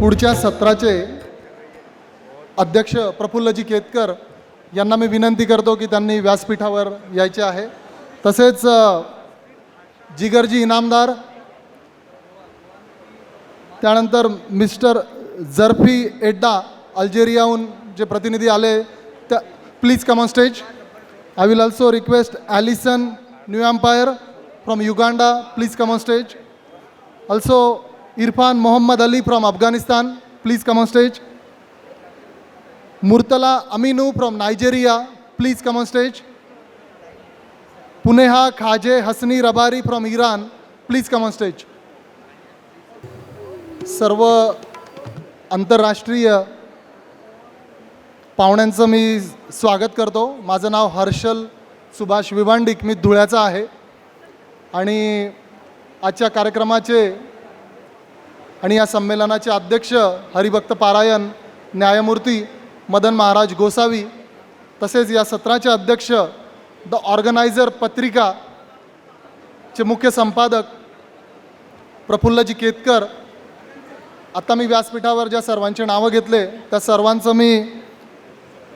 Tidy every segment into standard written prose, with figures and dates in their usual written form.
पुढच्या सत्राचे अध्यक्ष प्रफुल्लजी केतकर यांना मी विनंती करतो की त्यांनी व्यासपीठावर यायचे आहे। तसेच जिगरजी इनामदार, त्यानंतर मिस्टर जर्फी एड्डा अल्जेरियाहून जे प्रतिनिधी आले त्या please come on stage. I will also request Allison New Empire from Uganda, please come on stage. Also Irfan Mohammad Ali from Afghanistan, please come on stage. Murtala Aminu from Nigeria, please come on stage. Puneha Khaje Hasani Rabari from Iran, please come on stage. सर्व आंतरराष्ट्रीय पाहुण्यांचं मी स्वागत करतो। माझं नाव हर्षल सुभाष विभांडिक, मी धुळ्याचा आहे आणि आजच्या कार्यक्रमाचे आणि या संमेलनाचे अध्यक्ष हरिभक्त पारायण न्यायमूर्ती मदन महाराज गोसावी, तसेच या सत्राचे अध्यक्ष द ऑर्गनायझर पत्रिकाचे मुख्य संपादक प्रफुल्लजी केतकर। आता मी व्यासपीठावर ज्या सर्वांचे नावं घेतले त्या सर्वांचं मी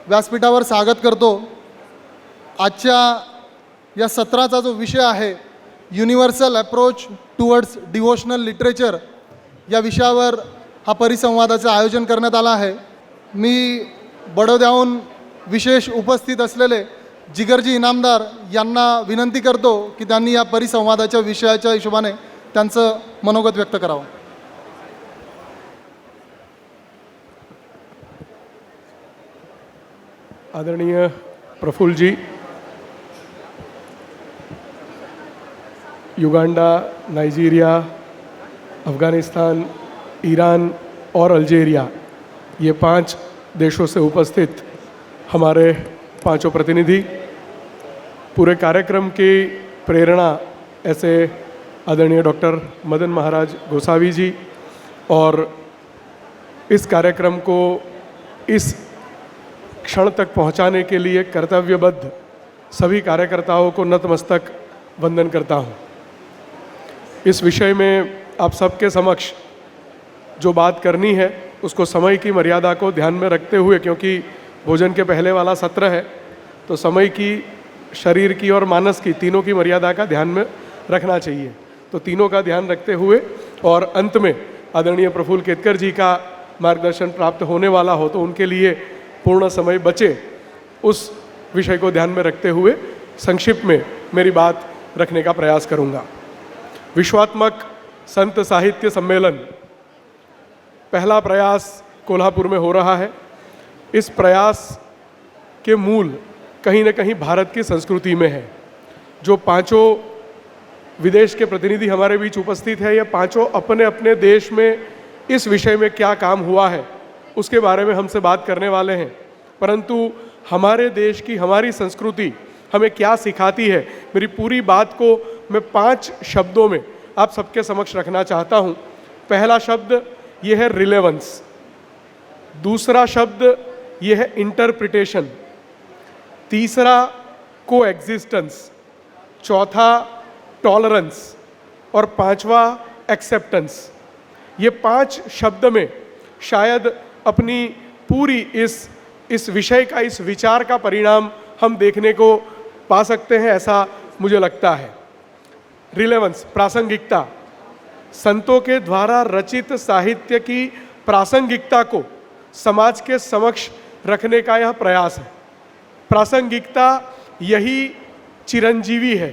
व्यासपीठावर स्वागत करतो। आजच्या या सत्राचा जो विषय आहे universal approach towards devotional literature, या विषयावर हा परिसंवादाचं आयोजन करण्यात आलं आहे। मी बडोद्याहून विशेष उपस्थित असलेले जिगरजी इनामदार यांना विनंती करतो की त्यांनी या परिसंवादाच्या विषयाच्या हिशोबाने त्यांचं मनोगत व्यक्त करावं। आदरणीय प्रफुल्ल जी, युगांडा, नाइजीरिया, अफ़गानिस्तान, ईरान और अल्जेरिया, ये 5 देशों से उपस्थित हमारे पांचों प्रतिनिधि, पूरे कार्यक्रम की प्रेरणा ऐसे आदरणीय डॉक्टर मदन महाराज गोसावी जी, और इस कार्यक्रम को इस क्षण तक पहुंचाने के लिए कर्तव्यबद्ध सभी कार्यकर्ताओं को नतमस्तक वंदन करता हूं। इस विषय में आप सबके समक्ष जो बात करनी है उसको समय की मर्यादा को ध्यान में रखते हुए, क्योंकि भोजन के पहले वाला सत्र है तो समय की, शरीर की और मानस की, तीनों की मर्यादा का ध्यान में रखना चाहिए। तो तीनों का ध्यान रखते हुए और अंत में आदरणीय प्रफुल्ल केतकर जी का मार्गदर्शन प्राप्त होने वाला हो तो उनके लिए पूर्ण समय बचे, उस विषय को ध्यान में रखते हुए संक्षिप्त में मेरी बात रखने का प्रयास करूँगा। विश्वात्मक संत साहित्य सम्मेलन पहला प्रयास कोल्हापुर में हो रहा है। इस प्रयास के मूल कहीं न कहीं भारत की संस्कृति में है। जो पांचों विदेश के प्रतिनिधि हमारे बीच उपस्थित है, ये पांचों अपने अपने देश में इस विषय में क्या काम हुआ है उसके बारे में हमसे बात करने वाले हैं, परंतु हमारे देश की, हमारी संस्कृति हमें क्या सिखाती है, मेरी पूरी बात को मैं 5 शब्दों में आप सबके समक्ष रखना चाहता हूँ। पहला शब्द ये है रिलेवेंस, दूसरा शब्द ये है इंटरप्रिटेशन, तीसरा को एग्जिस्टेंस, चौथा टॉलरेंस और पांचवा एक्सेप्टेंस। ये 5 शब्द में शायद अपनी पूरी इस विषय का, इस विचार का परिणाम हम देखने को पा सकते हैं, ऐसा मुझे लगता है। रिलेवेंस, प्रासंगिकता, संतों के द्वारा रचित साहित्य की प्रासंगिकता को समाज के समक्ष रखने का यह प्रयास है। प्रासंगिकता यही चिरंजीवी है।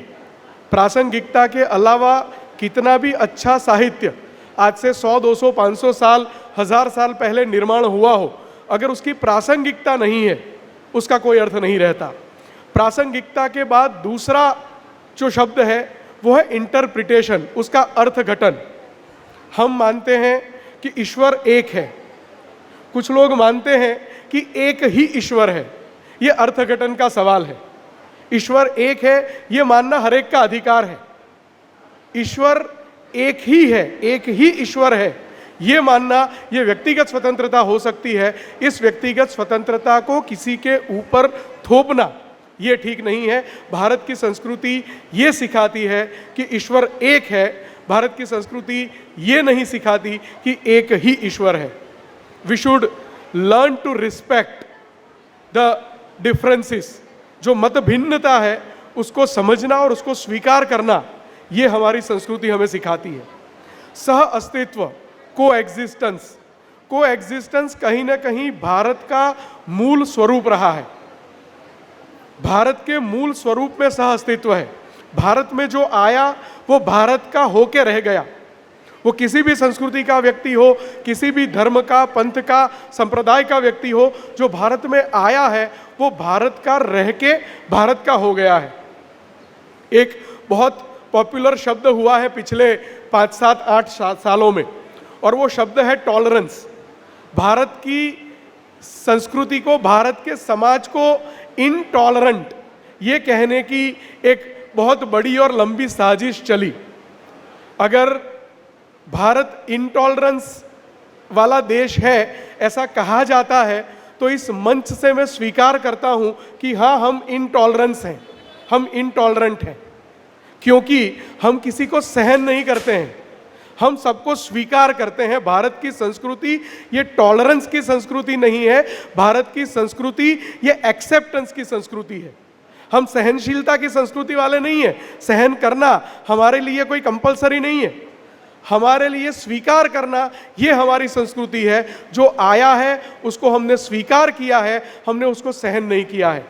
प्रासंगिकता के अलावा कितना भी अच्छा साहित्य आज से 100, 200, 500 साल, 1000 साल पहले निर्माण हुआ हो, अगर उसकी प्रासंगिकता नहीं है उसका कोई अर्थ नहीं रहता। प्रासंगिकता के बाद दूसरा जो शब्द है वो है इंटरप्रिटेशन, उसका अर्थघटन। हम मानते हैं कि ईश्वर एक है, कुछ लोग मानते हैं कि एक ही ईश्वर है। ये अर्थघटन का सवाल है। ईश्वर एक है ये मानना हर एक का अधिकार है। ईश्वर एक ही है, एक ही ईश्वर है ये मानना, ये व्यक्तिगत स्वतंत्रता हो सकती है। इस व्यक्तिगत स्वतंत्रता को किसी के ऊपर थोपना ये ठीक नहीं है। भारत की संस्कृति ये सिखाती है कि ईश्वर एक है, भारत की संस्कृति ये नहीं सिखाती कि एक ही ईश्वर है। We should learn to respect the differences. जो मत भिन्नता है उसको समझना और उसको स्वीकार करना, ये हमारी संस्कृति हमें सिखाती है। सह अस्तित्व, को एग्जिस्टेंस कहीं ना कहीं भारत का मूल स्वरूप रहा है। भारत के मूल स्वरूप में सह अस्तित्व है। भारत में जो आया वो भारत का होके रह गया। वो किसी भी संस्कृति का व्यक्ति हो, किसी भी धर्म का, पंथ का, संप्रदाय का व्यक्ति हो, जो भारत में आया है वो भारत का रह के भारत का हो गया है। एक बहुत पॉपुलर शब्द हुआ है पिछले 5, 7, 8 सालों में, और वो शब्द है टॉलरेंस। भारत की संस्कृति को, भारत के समाज को इनटॉलरेंट ये कहने की एक बहुत बड़ी और लंबी साजिश चली। अगर भारत इनटॉलरेंस वाला देश है ऐसा कहा जाता है, तो इस मंच से मैं स्वीकार करता हूं कि हाँ, हम इनटॉलरेंस हैं, हम इनटॉलरेंट हैं, क्योंकि हम किसी को सहन नहीं करते हैं, हम सबको स्वीकार करते हैं। भारत की संस्कृति ये टॉलरेंस की संस्कृति नहीं है, भारत की संस्कृति ये एक्सेप्टेंस की संस्कृति है। हम सहनशीलता की संस्कृति वाले नहीं है। सहन करना हमारे लिए कोई कंपलसरी नहीं है, हमारे लिए स्वीकार करना ये हमारी संस्कृति है। जो आया है उसको हमने स्वीकार किया है, हमने उसको सहन नहीं किया है।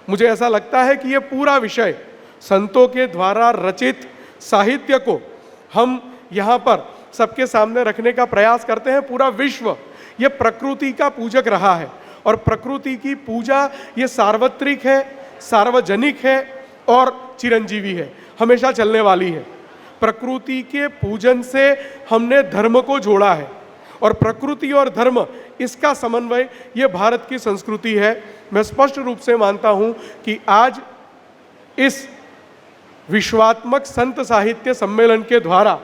मुझे ऐसा लगता है कि ये पूरा विषय संतों के द्वारा रचित साहित्य को हम यहाँ पर सबके सामने रखने का प्रयास करते हैं। पूरा विश्व ये प्रकृति का पूजक रहा है, और प्रकृति की पूजा ये सार्वत्रिक है, सार्वजनिक है और चिरंजीवी है, हमेशा चलने वाली है। प्रकृति के पूजन से हमने धर्म को जोड़ा है, और प्रकृति और धर्म इसका समन्वय ये भारत की संस्कृति है। मैं स्पष्ट रूप से मानता हूं कि आज इस विश्वात्मक संत साहित्य सम्मेलन के द्वारा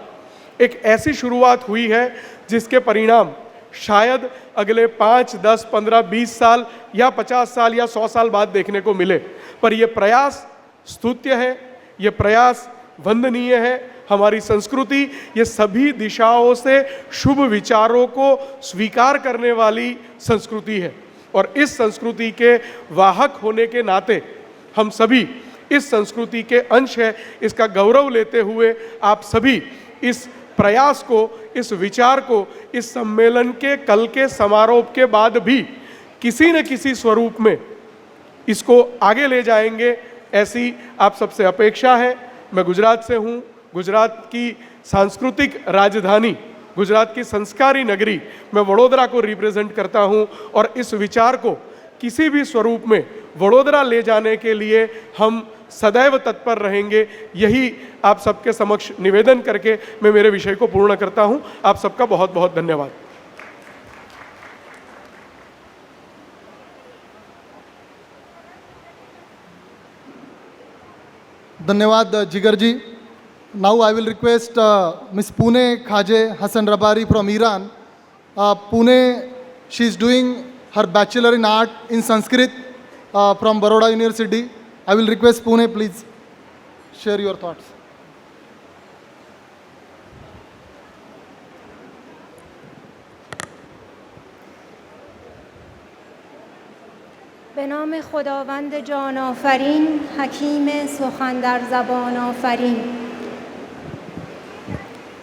एक ऐसी शुरुआत हुई है जिसके परिणाम शायद अगले 5, 10, 15, 20 साल या 50 साल या 100 साल बाद देखने को मिले। पर यह प्रयास स्तुत्य है, यह प्रयास वंदनीय है। हमारी संस्कृति ये सभी दिशाओं से शुभ विचारों को स्वीकार करने वाली संस्कृति है, और इस संस्कृति के वाहक होने के नाते हम सभी इस संस्कृति के अंश है। इसका गौरव लेते हुए आप सभी इस प्रयास को, इस विचार को, इस सम्मेलन के कल के समारोह के बाद भी किसी न किसी स्वरूप में इसको आगे ले जाएंगे, ऐसी आप सबसे अपेक्षा है। मैं गुजरात से हूँ, गुजरात की सांस्कृतिक राजधानी, गुजरात की संस्कारी नगरी, मैं वडोदरा को रिप्रेजेंट करता हूँ, और इस विचार को किसी भी स्वरूप में वडोदरा ले जाने के लिए हम सदैव तत्पर रहेंगे। यही आप सबके समक्ष निवेदन करके मैं मेरे विषय को पूर्ण करता हूँ। आप सबका बहुत बहुत धन्यवाद। धन्यवाद जिगर जी। Now I will request Miss Pune Khaje Hassan Rabari from Iran. Pune, she is doing her bachelor in art in Sanskrit from Baroda University. I will request Pune, please share your thoughts. به نام خداوند جان آفرین، حکیم سخن در زبان آفرین.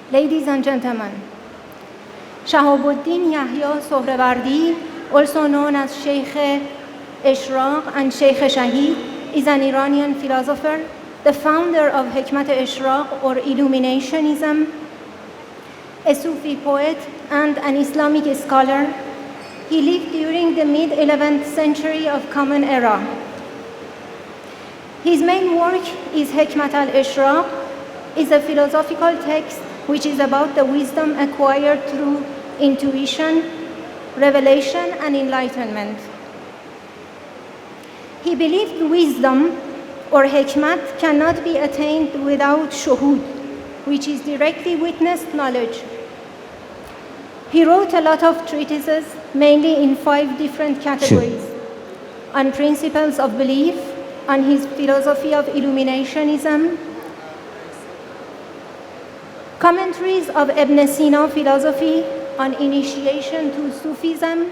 Ladies and gentlemen, Shahabuddin Yahya Sohrawardi, also known as Sheikh Ishraq and Sheikh Shahid, is an Iranian philosopher, the founder of Hikmat Ishraq or Illuminationism, a Sufi poet and an Islamic scholar. He lived during the mid-11th century of Common Era. His main work is Hikmat al-Ishraq, is a philosophical text which is about the wisdom acquired through intuition, revelation, and enlightenment. He believed wisdom or hikmat cannot be attained without shuhud, which is directly witnessed knowledge. He wrote a lot of treatises, mainly in 5 different categories: on principles of belief, on his philosophy of illuminationism, commentaries of Ibn Sina philosophy, on initiation to Sufism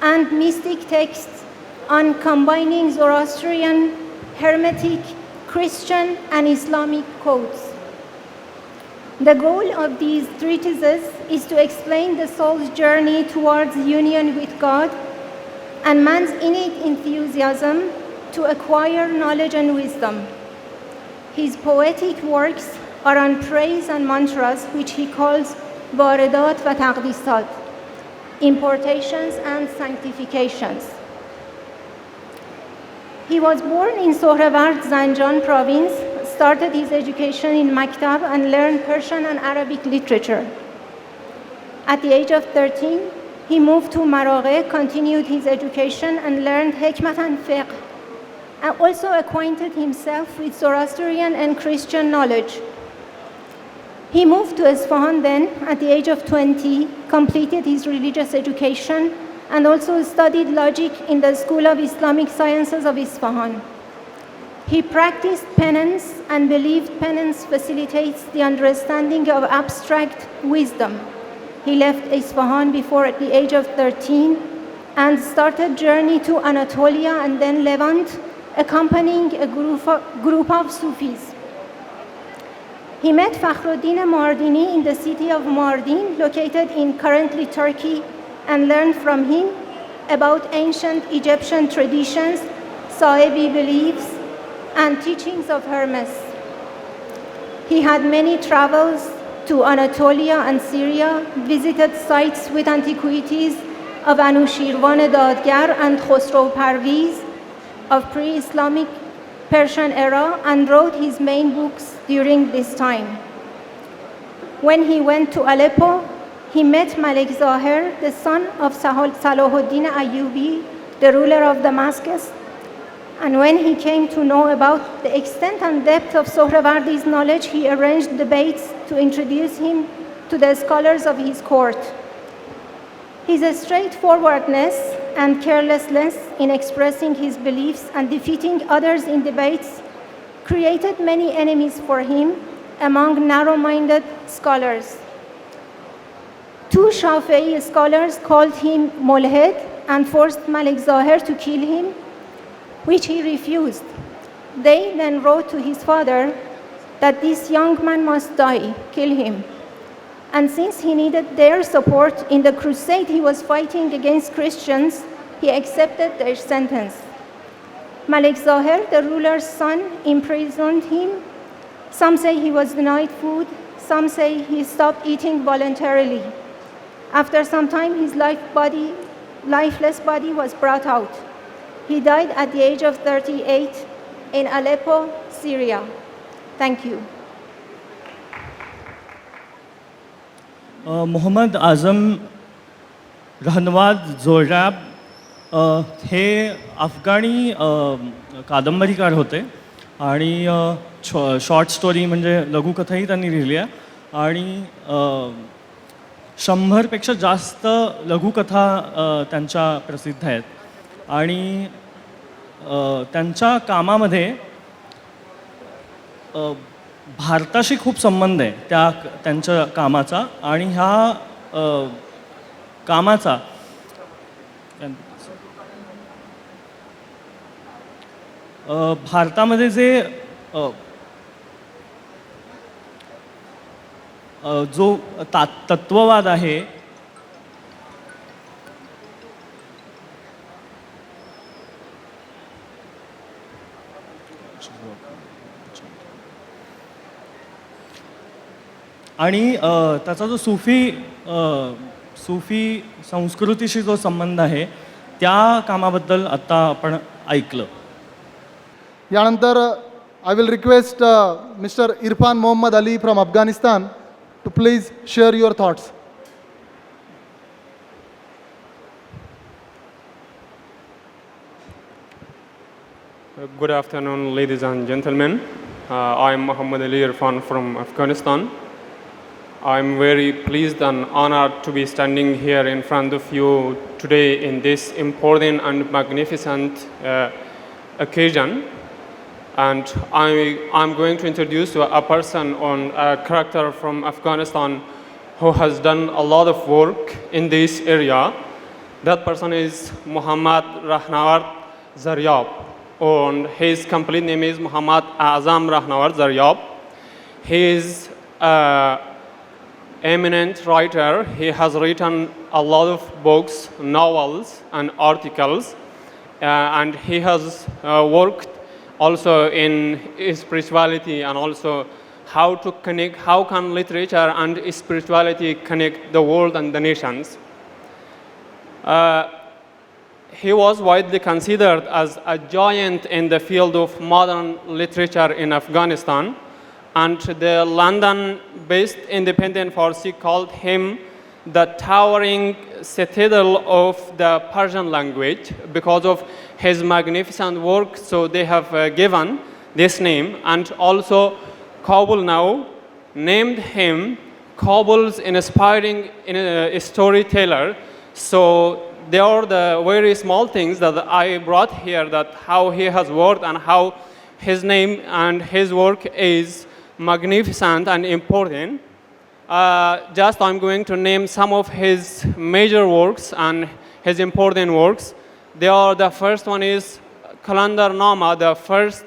and mystic texts on combining Zoroastrian, Hermetic, Christian, and Islamic codes. The goal of these treatises is to explain the soul's journey towards union with God and man's innate enthusiasm to acquire knowledge and wisdom. His poetic works are on praise and mantras, which he calls Varedat va Taqdisat, importations and sanctifications. He was born in Sohraward, Zanjan province, started his education in Maktab and learned Persian and Arabic literature. At the age of 13, he moved to Maraghe, continued his education and learned Hikmat and Fiqh, and also acquainted himself with Zoroastrian and Christian knowledge. He moved to Isfahan then, at the age of 20, completed his religious education and also studied logic in the School of Islamic Sciences of Isfahan. He practiced penance and believed penance facilitates the understanding of abstract wisdom. He left Isfahan before at the age of 13 and started journey to Anatolia and then Levant, accompanying a group of Sufis. He met Fakhruddin Mardini in the city of Mardin, located in currently Turkey, and learned from him about ancient Egyptian traditions, Sahibi beliefs, and teachings of Hermes. He had many travels to Anatolia and Syria, visited sites with antiquities of Anushirvan Dadgar and Khosrow Parviz of pre-Islamic Persian era, and wrote his main books during this time. When he went to Aleppo, he met Malik Zahir, the son of Salahuddin Ayyubi, the ruler of Damascus. And when he came to know about the extent and depth of Sohrawardi's knowledge, he arranged debates to introduce him to the scholars of his court. His straightforwardness and carelessness in expressing his beliefs and defeating others in debates created many enemies for him among narrow-minded scholars. Two Shafi'i scholars called him Mulhid and forced Malik Zahir to kill him, which he refused. They then wrote to his father that this young man must die, kill him. And since he needed their support in the crusade he was fighting against Christians, he accepted their sentence. Malik Zahir, the ruler's son, imprisoned him. Some say he was denied food, some say he stopped eating voluntarily. After some time, his lifeless body was brought out. He died at the age of 38 in Aleppo, Syria. Thank you. Mohammad Azam रहनवाद जोरॅब हे अफगाणी कादंबरीकार होते आणि short story म्हणजे लघुकथाही त्यांनी लिहिल्या आणि 100पेक्षा जास्त लघुकथा त्यांच्या प्रसिद्ध आहेत आणि त्यांच्या कामामध्ये भारताशी खूप संबंध आहे त्यांच्या कामाचा आणि ह्या कामाचा भारतामध्ये जे जो तत्ववाद आहे आणि त्याचा जो सूफी संस्कृतीशी जो संबंध आहे त्या कामाबद्दल आता आपण ऐकलं. यानंतर I will request Mr. Irfan Mohammad Ali from Afghanistan to please share your thoughts. Good afternoon, ladies and gentlemen. I am Muhammad Ali Irfan from Afghanistan. I am very pleased and honored to be standing here in front of you today in this important and magnificent occasion. And I'm going to introduce you a person on a character from Afghanistan who has done a lot of work in this area. That person is Muhammad Rahnawat Zaryab, and his complete name is Muhammad Azam Rahnawat Zaryab. He is an eminent writer. He has written a lot of books, novels, and articles, and he has worked also in spirituality and also how to connect, how can literature and spirituality connect the world and the nations. He was widely considered as a giant in the field of modern literature in Afghanistan, and the London-based independent Farsi called him the towering citadel of the Persian language because of his magnificent work. So they have given this name, and also Kabul now named him Kabul's inspiring storyteller. So they are the very small things that I brought here, that how he has worked and how his name and his work is magnificent and important. Just I'm going to name some of his major works and his important works. The first one is Kalandar Nama, the first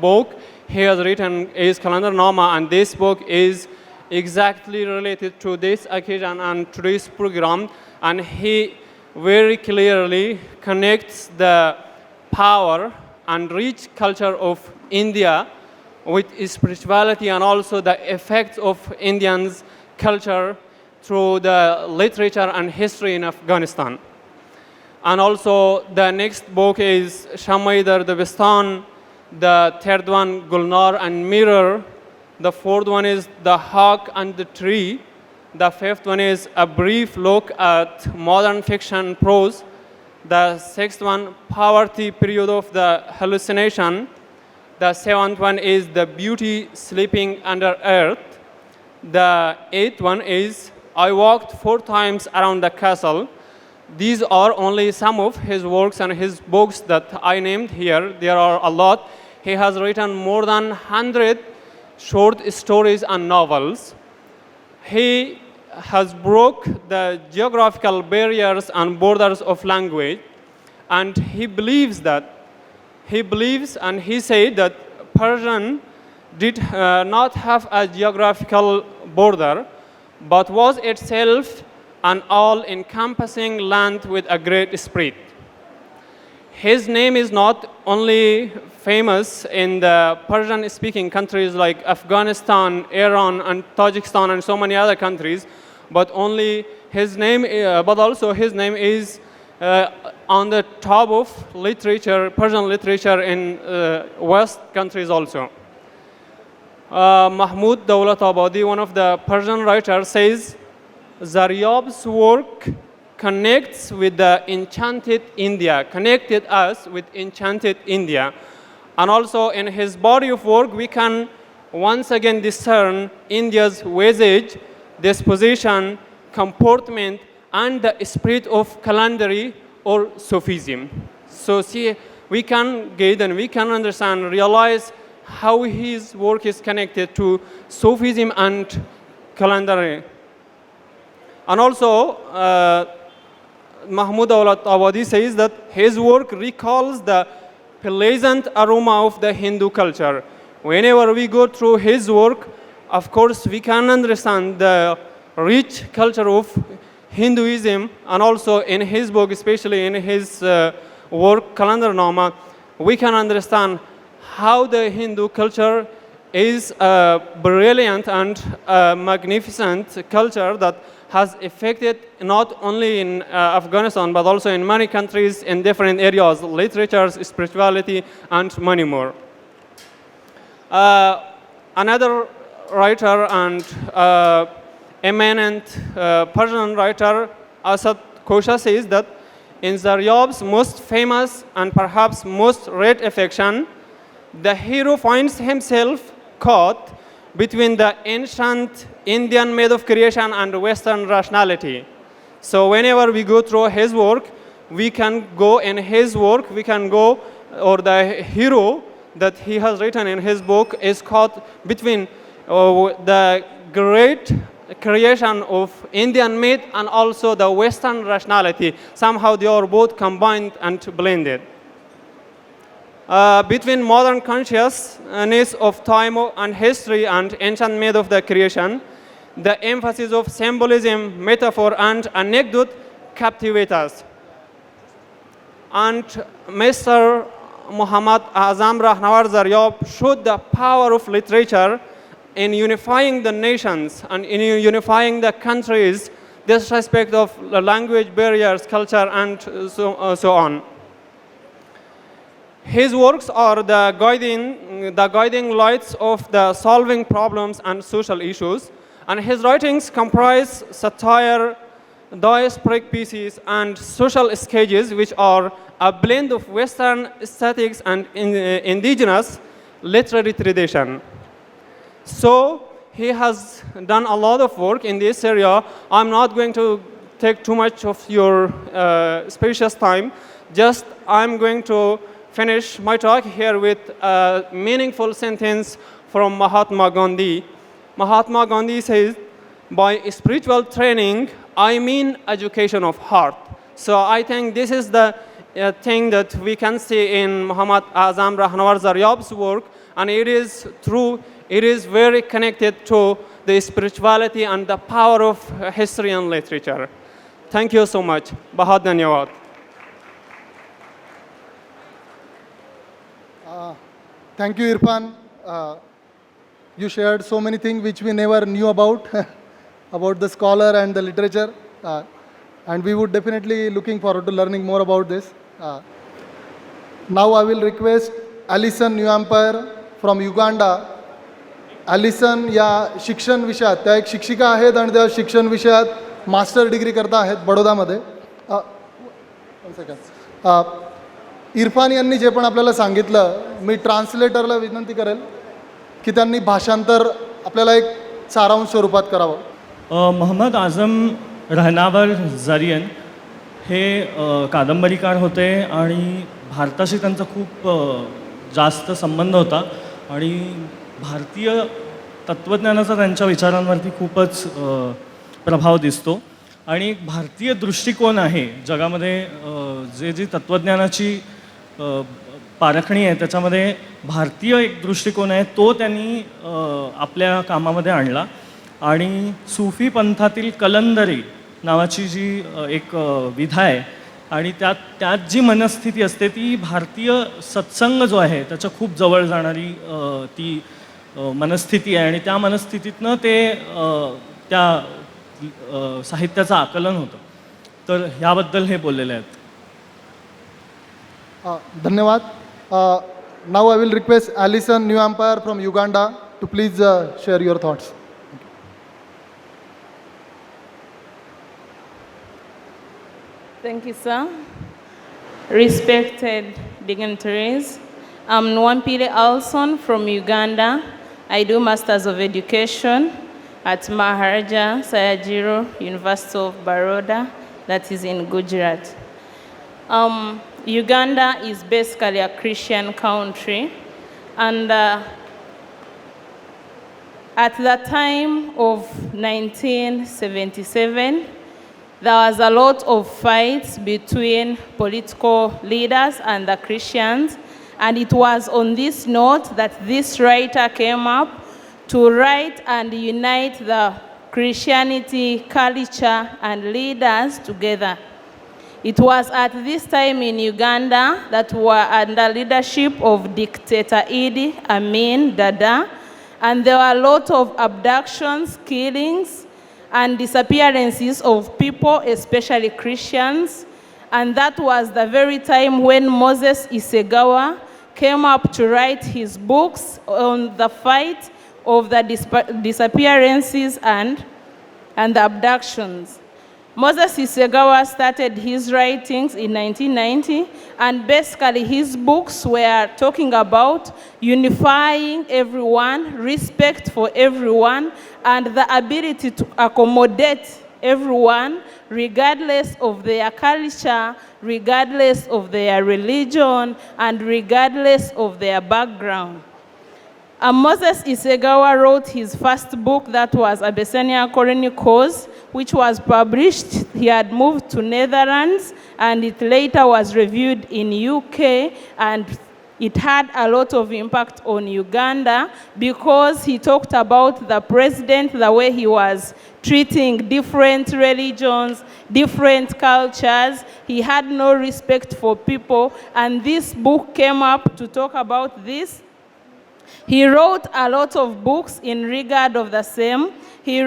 book he has written is Kalandar Nama, and this book is exactly related to this occasion and to this program, and he very clearly connects the power and rich culture of India with spirituality and also the effects of Indians' culture through the literature and history in Afghanistan. And also the next book is Shamaidar Dabistan, the third one Gulnar and Mirror, the fourth one is The Hawk and the Tree, the fifth one is A Brief Look at Modern Fiction Prose, the sixth one Poverty Period of the Hallucination, the seventh one is The Beauty Sleeping Under Earth, the eighth one is I Walked 4 Times Around the Castle. These are only some of his works and his books that I named here. There are a lot. He has written more than 100 short stories and novels. He has broke the geographical barriers and borders of language, and he believes and he said that Persian did not have a geographical border, but was itself an all-encompassing land with a great spirit. His name is not only famous in the Persian-speaking countries like Afghanistan, Iran, and Tajikistan, and so many other countries, but also his name is on the top of literature, Persian literature in West countries also. Mahmud Dawlatabadi, one of the Persian writers, says, Zaryab's work connects with the enchanted India, connected us with enchanted India. And also in his body of work, we can once again discern India's visage, disposition, comportment, and the spirit of calendary or Sufism. So see, we can gain and we can understand, realize how his work is connected to Sufism and calendary. And also, Mahmud Awad says that his work recalls the pleasant aroma of the Hindu culture. Whenever we go through his work, of course, we can understand the rich culture of Hinduism, and also in his book, especially in his work, Kalandar Nama, we can understand how the Hindu culture is a brilliant and magnificent culture that has affected not only in Afghanistan, but also in many countries in different areas, literature, spirituality, and many more. Another writer and eminent Persian writer, Asad Kosha, says that in Zaryab's most famous and perhaps most read affection, the hero finds himself caught between the ancient Indian method of creation and Western rationality. So whenever we go through his work, we can go in his work, we can go, or the hero that he has written in his book is caught between the great creation of Indian myth and also the Western rationality. Somehow they are both combined and blended. Between modern consciousness of time and history and ancient myth of the creation, the emphasis of symbolism, metaphor, and anecdote captivate us. And Mr. Muhammad Azam Rahnawar Zaryab showed the power of literature in unifying the nations and in unifying the countries, this respect of the language barriers, culture, and so on. His works are the guiding lights of the solving problems and social issues, and his writings comprise satire, diasporic pieces, and social sketches, which are a blend of Western aesthetics and indigenous literary tradition. So he has done a lot of work in this area. I'm not going to take too much of your spacious time. Just I'm going to finish my talk here with a meaningful sentence from Mahatma Gandhi. Mahatma Gandhi says, by spiritual training, I mean education of heart. So I think this is the thing that we can see in Muhammad Azam Rahnawar Zaryab's work, and it is true, it is very connected to the spirituality and the power of history and literature. Thank you so much. Bahut dhanyawad. Thank you, Irfan. You shared so many things which we never knew about, about the scholar and the literature. And we would definitely looking forward to learning more about this. Now I will request Alison New from Uganda. Alison या शिक्षण विषयात त्या एक शिक्षिका आहेत आणि त्या शिक्षण विषयात मास्टर डिग्री करता आहेत बडोदामध्ये. इरफान यांनी जे पण आपल्याला सांगितलं, मी ट्रान्सलेटरला विनंती करेल की त्यांनी भाषांतर आपल्याला एक सारांश स्वरूपात करावं. मोहम्मद आझम रहनावर जरियन हे कादंबरीकार होते आणि भारताशी त्यांचा खूप जास्त संबंध होता आणि भारतीय तत्त्वज्ञानाचा त्यांच्या विचारांवरती खूपच प्रभाव दिसतो आणि एक भारतीय दृष्टिकोन आहे जगामध्ये. जे तत्त्वज्ञानाची पारखणी आहे त्याच्यामध्ये भारतीय एक दृष्टिकोन आहे, तो त्यांनी आपल्या कामामध्ये आणला. आणि सूफी पंथातील कलंदरी नावाची जी एक विधा आहे आणि त्यात जी मनस्थिती असते ती भारतीय सत्संग जो आहे त्याच्या खूप जवळ जाणारी ती मनस्थिती आहे आणि त्या मनस्थितीतनं ते त्या साहित्याचं आकलन होतं. तर ह्याबद्दल हे बोललेले आहेत. धन्यवाद. Now I will request Allison New Empire from Uganda to please share your thoughts. Thank you, sir. Respected dignitaries, I'm Nwampile Alson from Uganda. I do Masters of Education at Maharaja Sayajiro University of Baroda, that is in Gujarat. Uganda is basically a Christian country, and at the time of 1977, there was a lot of fights between political leaders and the Christians, and it was on this note that this writer came up to write and unite the Christianity, culture, and leaders together. It was at this time in Uganda that were under leadership of dictator Idi Amin Dada, and there were a lot of abductions, killings, and disappearances of people, especially Christians. And that was the very time when Moses Isegawa came up to write his books on the fight of the disappearances and the abductions. Moses Isegawa started his writings in 1990, and basically his books were talking about unifying everyone, respect for everyone, and the ability to accommodate everyone regardless of their culture, regardless of their religion, and regardless of their background. Moses Isegawa wrote his first book, that was Abyssinia Chronicles, which was published. He had moved to Netherlands, and it later was reviewed in UK, and it had a lot of impact on Uganda because he talked about the president, the way he was treating different religions, different cultures. He had no respect for people, and this book came up to talk about this. He wrote a lot of books in regard of the same. He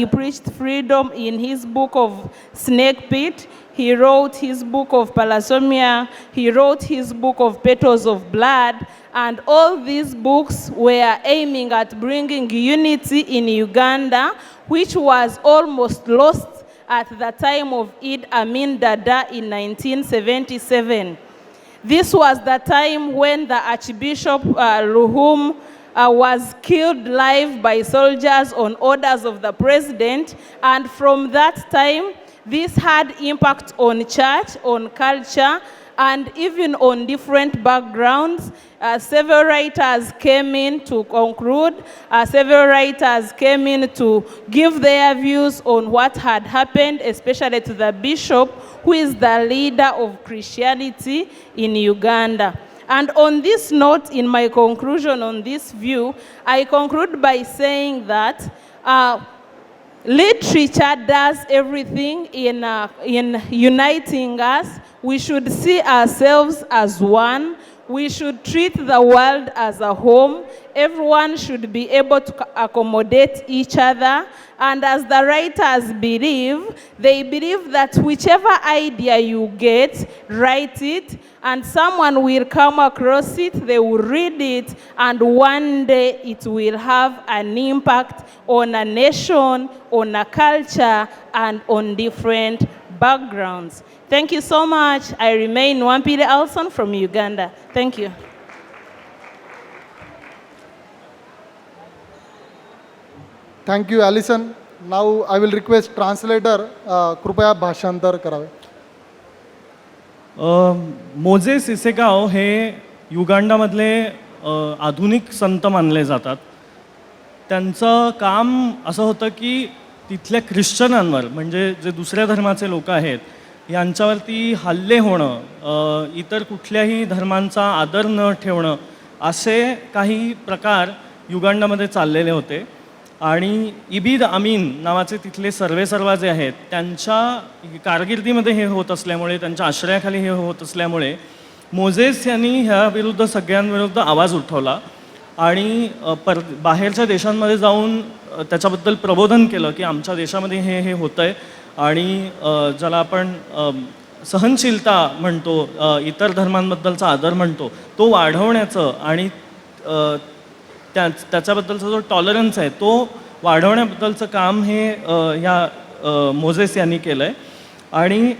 preached freedom in his book of Snake Pit. He wrote his book of Palasomia. He wrote his book of Petals of Blood. And all these books were aiming at bringing unity in Uganda, which was almost lost at the time of Idi Amin Dada in 1977. This was the time when the Archbishop Ruhum was killed live by soldiers on orders of the president. And from that time, this had impact on church, on culture, and even on different backgrounds. Several writers came in to conclude. Several writers came in to give their views on what had happened, especially to the bishop, who is the leader of Christianity in Uganda. And on this note, in my conclusion on this view, I conclude by saying that literature does everything in uniting us. We should see ourselves as one. We should treat the world as a home. Everyone should be able to accommodate each other. And as the writers believe, they believe that whichever idea you get, write it, and someone will come across it, they will read it, and one day it will have an impact on a nation, on a culture, and on different backgrounds. Thank you so much. I remain Wampiri Alson from Uganda. Thank you. Thank you Allison. Now I will request translator कृपया भाषांतर करावे. Moses इसेगाव हे युगांडामधले आधुनिक संत मानले जातात. त्यांचं काम असं होतं की तिथल्या ख्रिश्चनांवर, म्हणजे जे दुसऱ्या धर्माचे लोक आहेत, यांच्यावरती हल्ले होणं, इतर कुठल्याही धर्मांचा आदर न ठेवणं, असे काही प्रकार युगांडामध्ये चाललेले होते. आणि इबीद अमीन नावाचे तिथले सर्वेसर्वा जे आहेत, त्यांच्या कारकिर्दीमध्ये हे होत असल्यामुळे, त्यांच्या आश्रयाखाली हे होत असल्यामुळे मोजेस यांनी ह्याविरुद्ध सगळ्यांविरुद्ध आवाज उठवला आणि बाहेरच्या देशांमध्ये जाऊन त्याच्याबद्दल प्रबोधन केलं की आमच्या देशामध्ये हे होतं आहे आणि ज्याला आपण सहनशीलता म्हणतो, इतर धर्मांबद्दलचा आदर म्हणतो, तो वाढवण्याचं आणि त्याच्याबद्दलचा जो टॉलरन्स आहे तो वाढवण्याबद्दलचं काम हे ह्या मोजेस यांनी केलं आहे. आणि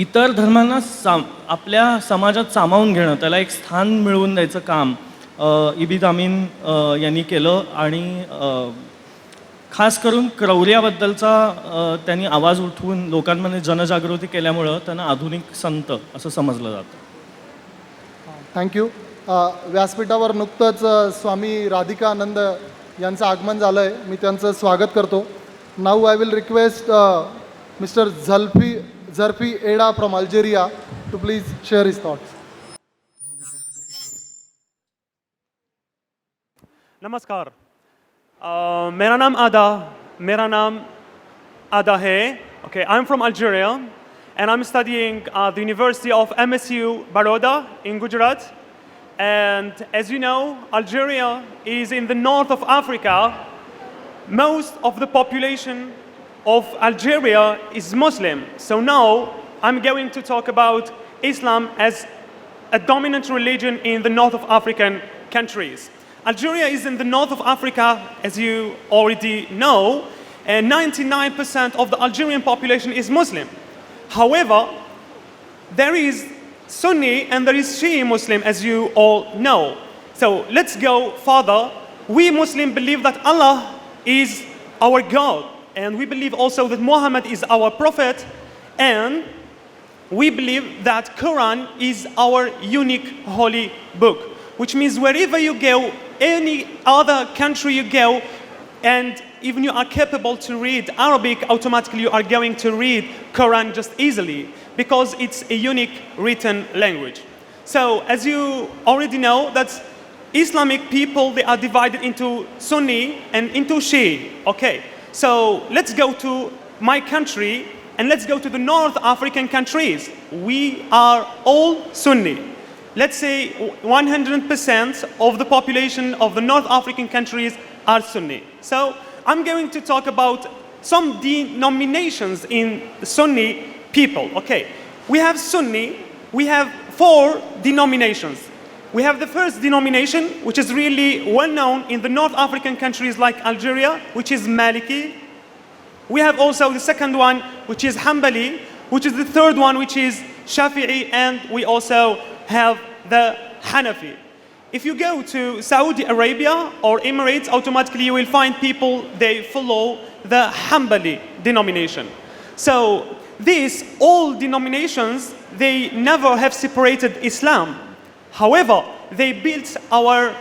इतर धर्मांना आपल्या समाजात सामावून घेणं, त्याला एक स्थान मिळवून द्यायचं काम इबीद अमीन यांनी केलं. आणि खास करून क्रौर्याबद्दलचा त्यांनी आवाज उठवून लोकांमध्ये जनजागृती केल्यामुळं त्यांना आधुनिक संत असं समजलं जातं. थँक्यू. व्यासपीठावर नुकतंच स्वामी राधिकानंद यांचं आगमन झालं आहे. मी त्यांचं स्वागत करतो. Now I will request Mister Zarfi Ada from Algeria to please share his thoughts. नमस्कार. मेरा नाम आदा है. Okay, I'm from Algeria and I'm studying at the University of MSU Baroda in Gujarat. And as you know, Algeria is in the north of Africa. Most of the population of Algeria is Muslim. So now I'm going to talk about Islam as a dominant religion in the north of African countries. Algeria is in the north of Africa, as you already know, and 99% of the Algerian population is Muslim. However, there is Sunni and there is Shia Muslim, as you all know. So let's go further. We Muslims believe that Allah is our God, and we believe also that Muhammad is our prophet, and we believe that Quran is our unique holy book. which means wherever you go, any other country you go, and even you are capable to read Arabic, automatically you are going to read Quran just easily because it's a unique written language. So as you already know, that Islamic people, they are divided into Sunni and into Shia. Okay, so let's go to my country and let's go to the North African countries. We are all Sunni. Let's say 100% of the population of the North African countries are Sunni. So I'm going to talk about some denominations in Sunni people. Okay, we have Sunni, we have 4 denominations. We have the first denomination, which is really well known in the North African countries like Algeria, which is Maliki. We have also the second one, which is Hanbali, which is the third one, which is Shafi'i, and we also have the Hanafi. If you go to Saudi Arabia or Emirates, automatically you will find people, they follow the Hanbali denomination. So these all denominations, they never have separated Islam. However, they built our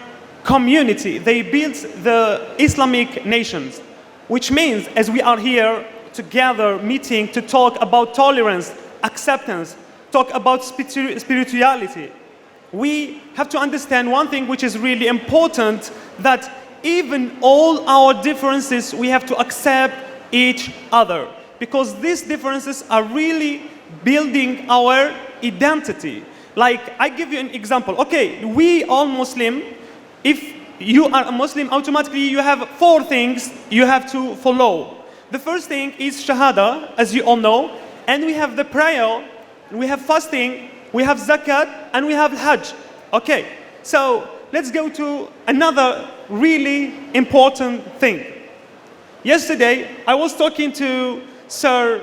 community, they built the Islamic nations, which means as we are here together meeting to talk about tolerance, acceptance, talk about spirituality, we have to understand one thing which is really important, that even all our differences, we have to accept each other, because these differences are really building our identity. Like, I give you an example. Okay, we all Muslim. If you are a Muslim, automatically you have 4 things you have to follow. The first thing is Shahada, as you all know, and we have the prayer, we have fasting, we have zakat, and we have Hajj. Okay, so let's go to another really important thing. Yesterday, I was talking to Sir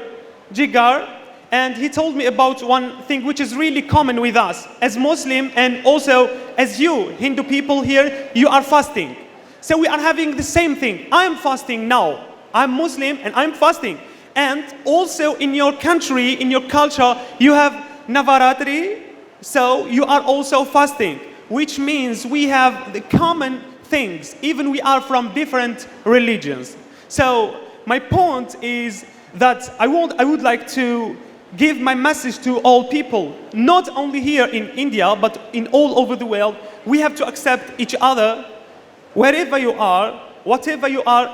Jigar, and he told me about one thing which is really common with us as Muslim, and also as you, Hindu people here, you are fasting. So we are having the same thing. I'm fasting now. I'm Muslim and I'm fasting. And also in your country, in your culture, you have Navaratri, so you are also fasting, which means we have the common things, even we are from different religions. So my point is that I would like to give my message to all people, not only here in India, but in all over the world. We have to accept each other, wherever you are, whatever you are,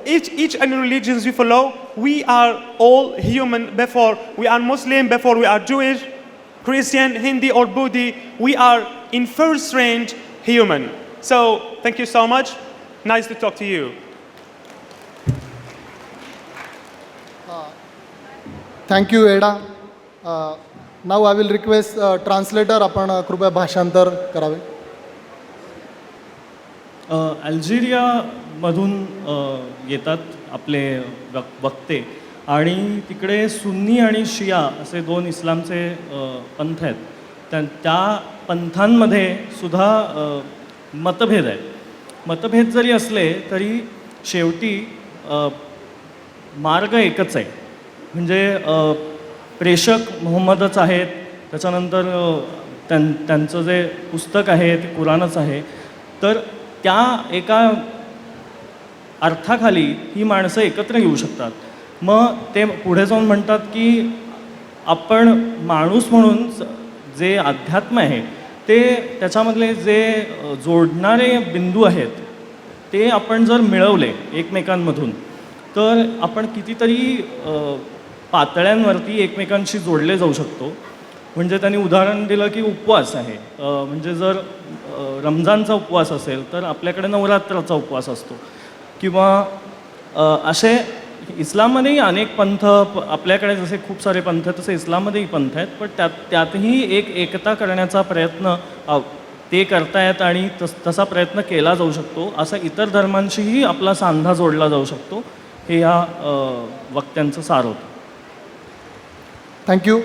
each and religions you follow, we are all human before we are Muslim, before we are Jewish, Christian, Hindi or Buddhist, we are in first range human. So thank you so much. Nice to talk to you. Thank you एडा. नाव I will request translator, आपण कृपया भाषांतर करावे. अल्जेरियामधून येतात आपले वक्ते, आणि तिकडे सुन्नी आणि शिया असे 2 इस्लामचे पंथ आहेत. त्या पंथांमध्ये सुद्धा मतभेद आहेत. मतभेद जरी असले तरी शेवटी मार्ग एकच आहे, म्हणजे प्रेषक मोहम्मदच आहेत. त्याच्यानंतर त्यांचं जे पुस्तक आहे ते कुराणच आहे. तर त्या एका अर्थाखाली ही माणसं एकत्र येऊ शकतात. मग ते पुढे जाऊन म्हणतात की आपण माणूस म्हणून जे अध्यात्म आहे ते त्याच्यामधले जे जोडणारे बिंदू आहेत ते आपण जर मिळवले एकमेकांमधून, तर आपण कितीतरी पातळ्यांवरती एकमेकांशी जोडले जाऊ शकतो. म्हणजे त्यांनी उदाहरण दिलं की उपवास आहे, म्हणजे जर रमजानचा उपवास असेल तर आपल्याकडे नवरात्राचा उपवास असतो, किंवा असे इस्लाममध्येही अनेक पंथ, आपल्याकडे जसे खूप सारे पंथ आहेत तसे इस्लाममध्येही पंथ आहेत, पण त्यातही एक एकता करण्याचा प्रयत्न ते करतायत आणि तसा प्रयत्न केला जाऊ शकतो. असा इतर धर्मांशीही आपला सांधा जोडला जाऊ शकतो, हे या वक्त्यांचं सार होतं. Thank you.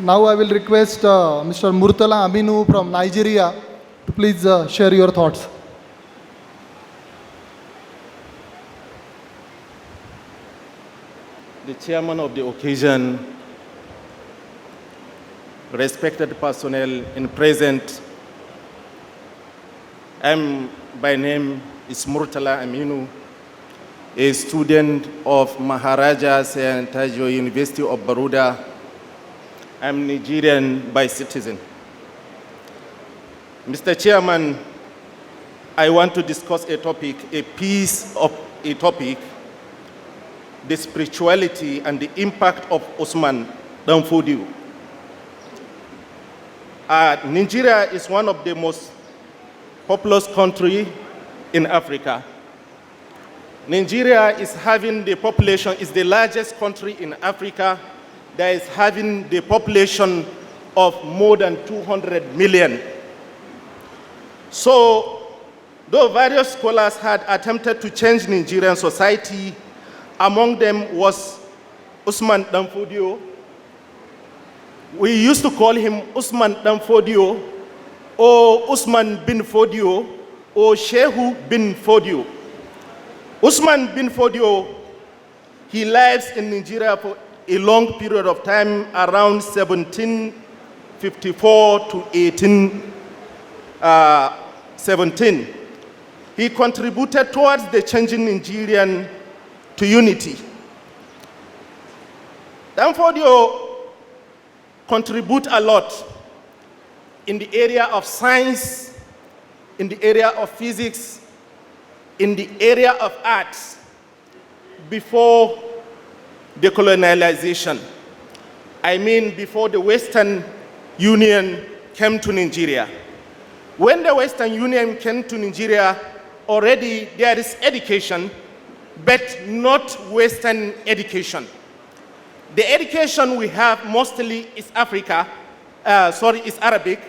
Now I will request Mr. Murtala Aminu from Nigeria to please share your thoughts. The chairman of the occasion, respected personnel in present, By name is Murtala Aminu, a student of Maharaja Sahitya University of Baroda. I'm Nigerian by citizen. Mr. Chairman, I want to discuss a topic, a piece of a topic, the spirituality and the impact of Usman Dan Fodio. Nigeria is one of the most populous countries in Africa. Nigeria is having the population, is the largest country in Africa that is having the population of more than 200 million. So, though various scholars had attempted to change Nigerian society, among them was Usman Dan Fodio. We used to call him Usman Dan Fodio, or Usman bin Fodio, or Shehu bin Fodio. Usman bin Fodio, he lives in Nigeria for a long period of time, around 1754 to 1817. He contributed towards the changing Nigerian to unity. Dan Fodio contribute a lot in the area of science, in the area of physics, in the area of arts before the colonialization. I mean before the Western Union came to Nigeria. When the Western Union came to Nigeria, already there is education, but not Western education. The education we have mostly is is Arabic,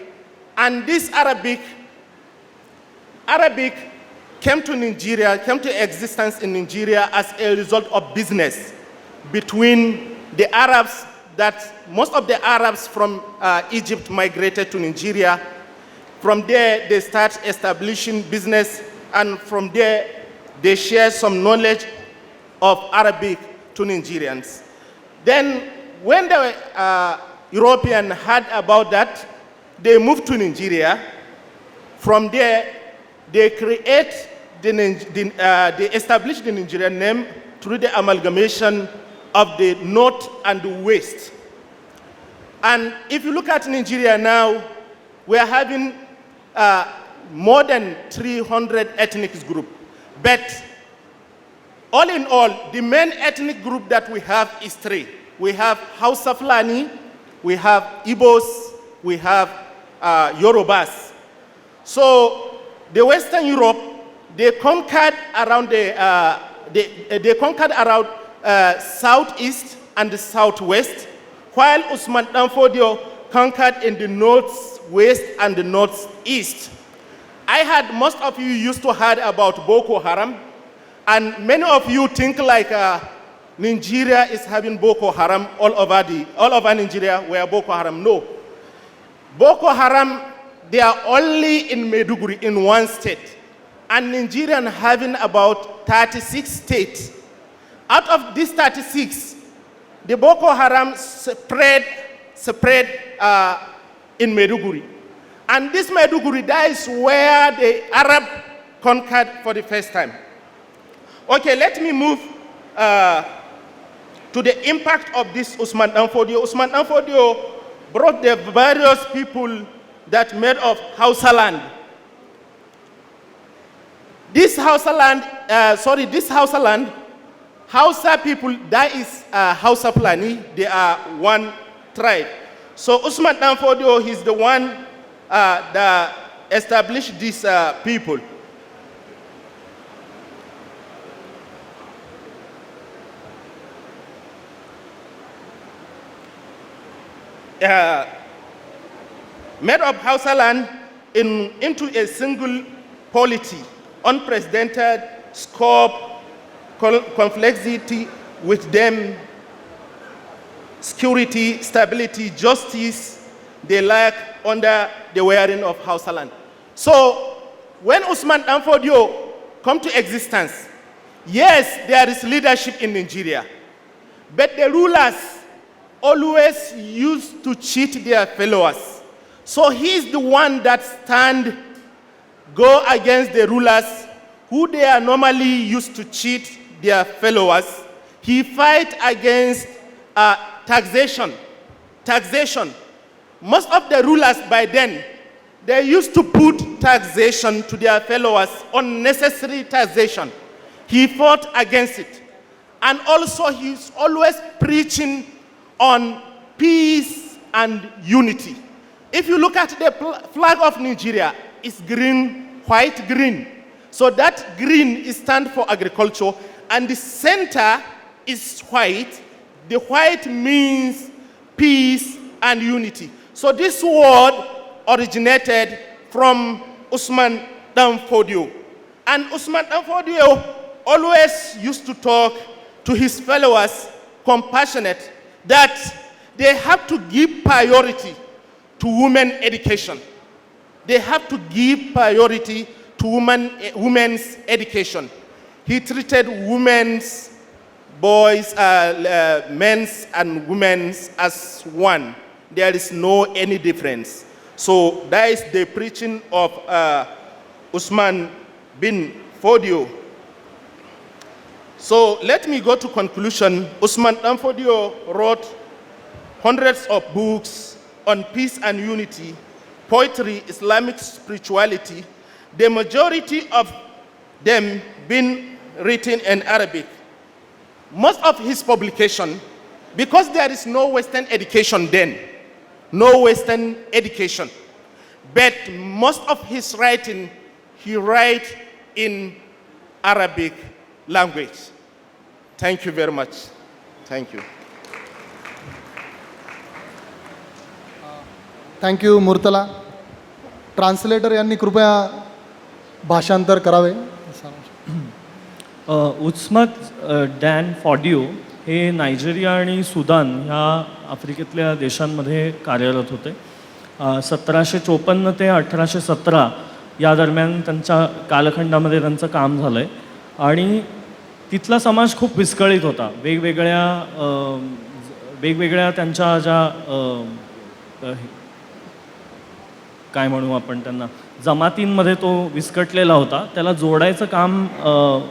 and this Arabic came to Nigeria, came to existence in Nigeria as a result of business between the Arabs, that most of the Arabs from Egypt migrated to Nigeria. From there, they start establishing business, and from there, they share some knowledge of Arabic to Nigerians. Then, when the European heard about that, they moved to Nigeria. From there, they established the Nigerian name through the amalgamation of the North and the West. And if you look at Nigeria now, we are having more than 300 ethnic groups. But all in all, the main ethnic group that we have is three. We have Hausa Fulani, we have Igbos, we have Yorubas. So the Western Europe, they conquered around southeast and the southwest, while Usman Dan Fodio conquered in the northwest and the northeast. I had most of you used to heard about Boko Haram, and many of you think like Nigeria is having Boko Haram all over Nigeria, where Boko Haram. No. Boko Haram, they are only in Maiduguri, in one state. And Nigerian having about 36 states. Out of these 36, the Boko Haram spread in Maiduguri. And this Maiduguri, that is where the Arab conquered for the first time. Okay, let me move to the impact of this Usman Dan Fodio. Usman Dan Fodio brought the various people that made of Hausa land. This Hausa land, Hausa people, that is Hausa Fulani, they are one tribe. So Usman Dan Fodio, he's the one that established these people. Made of Hausa land into a single polity, unprecedented scope, complexity with them, security, stability, justice, they lack under the wearing of Hausa land. So when Usman Dan Fodio come to existence, yes, there is leadership in Nigeria, but the rulers always used to cheat their followers. So he's the one that stand go against the rulers who they are normally used to cheat their followers. He fight against taxation. Taxation. Most of the rulers by then, they used to put taxation to their followers, unnecessary taxation. He fought against it. And also he's always preaching on peace and unity. If you look at the flag of Nigeria, it's green, white, green. So that green stands for agriculture, and the center is white. The white means peace and unity. So this word originated from Usman Dan Fodio. And Usman Dan Fodio always used to talk to his followers, compassionate, that they have to give priority to women education. They have to give priority to women's education. He treated women's, boys, men's and women's as one. There is no any difference. So that is the preaching of Usman bin Fodio. So let me go to conclusion. Usman Dan Fodio wrote hundreds of books on peace and unity, poetry, Islamic spirituality, the majority of them being written in Arabic. Most of his publication, because there is no Western education then, no Western education, but most of his writing, he write in Arabic language. Thank you very much. Thank you. Thank you Murtala. Translator यांनी कृपया भाषांतर करावे. उस्मत dan फॉडिओ हे नायजेरिया आणि Sudan ह्या आफ्रिकेतल्या देशांमध्ये कार्यरत होते. 1754 ते 1817 या दरम्यान त्यांच्या कालखंडामध्ये त्यांचं काम झालं आहे. आणि तिथला समाज खूप विस्कळीत होता. वेगवेगळ्या त्यांच्या ज्या काय म्हणू आपण त्यांना जमातींमध्ये तो विस्कटलेला होता. त्याला जोडायचं काम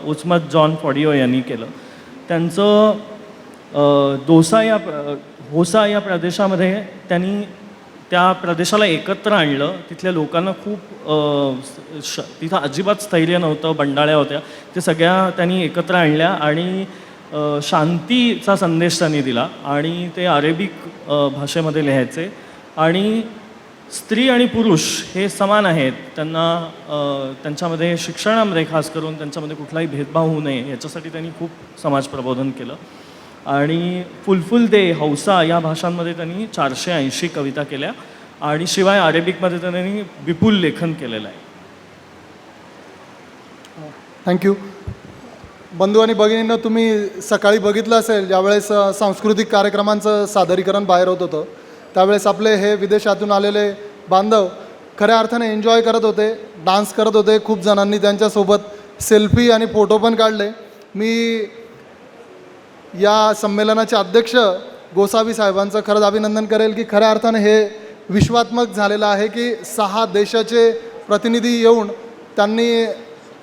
उस्मत जॉन फॉडिओ यांनी केलं. त्यांचं होसा या प्रदेशामध्ये त्यांनी त्या प्रदेशाला एकत्र आणलं. तिथल्या लोकांना खूप तिथं अजिबात स्थैर्य नव्हतं, बंडाळ्या होत्या. ते सगळ्या त्यांनी एकत्र आणल्या आणि शांतीचा संदेश त्यांनी दिला. आणि ते अरेबिक भाषेमध्ये लिहायचे. आणि स्त्री आणि पुरुष हे समान आहेत, त्यांना त्यांच्यामध्ये शिक्षणामध्ये खास करून त्यांच्यामध्ये कुठलाही भेदभाव होऊ नये याच्यासाठी त्यांनी खूप समाज प्रबोधन केलं. आणि फुलफुल दे, हौसा या भाषांमध्ये त्यांनी 480 कविता केल्या. आणि शिवाय अरेबिकमध्ये त्यांनी विपुल लेखन केलेलं आहे. थँक्यू. बंधू आणि भगिनींनो, तुम्ही सकाळी बघितलं असेल ज्यावेळेस सांस्कृतिक कार्यक्रमांचं सादरीकरण बाहेर होत होतं, त्यावेळेस आपले हे विदेशातून आलेले बांधव खऱ्या अर्थाने एन्जॉय करत होते, डान्स करत होते. खूप जणांनी त्यांच्यासोबत सेल्फी आणि फोटो पण काढले. मी या संमेलनाचे अध्यक्ष गोसावी साहेबांचं खरंच अभिनंदन करेल की खऱ्या अर्थाने हे विश्वात्मक झालेलं आहे की 6 देशाचे प्रतिनिधी येऊन त्यांनी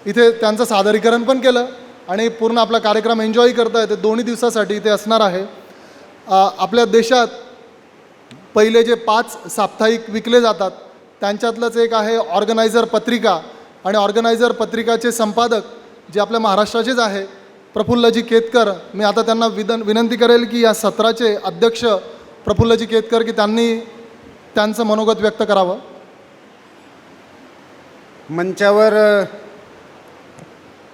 इथे त्यांचं सादरीकरण पण केलं आणि पूर्ण आपला कार्यक्रम एन्जॉय करता येते. 2 दिवसासाठी इथे असणार आहे. आपल्या देशात पहिले जे 5 साप्ताहिक विकले जातात त्यांच्यातलंच एक आहे ऑर्गनायझर पत्रिका. आणि ऑर्गनायझर पत्रिकाचे संपादक जे आपल्या महाराष्ट्राचेच आहे प्रफुल्लजी केतकर. मी आता त्यांना विनंती करेल की या सत्राचे अध्यक्ष प्रफुल्लजी केतकर की त्यांनी त्यांचं मनोगत व्यक्त करावं. मंचावर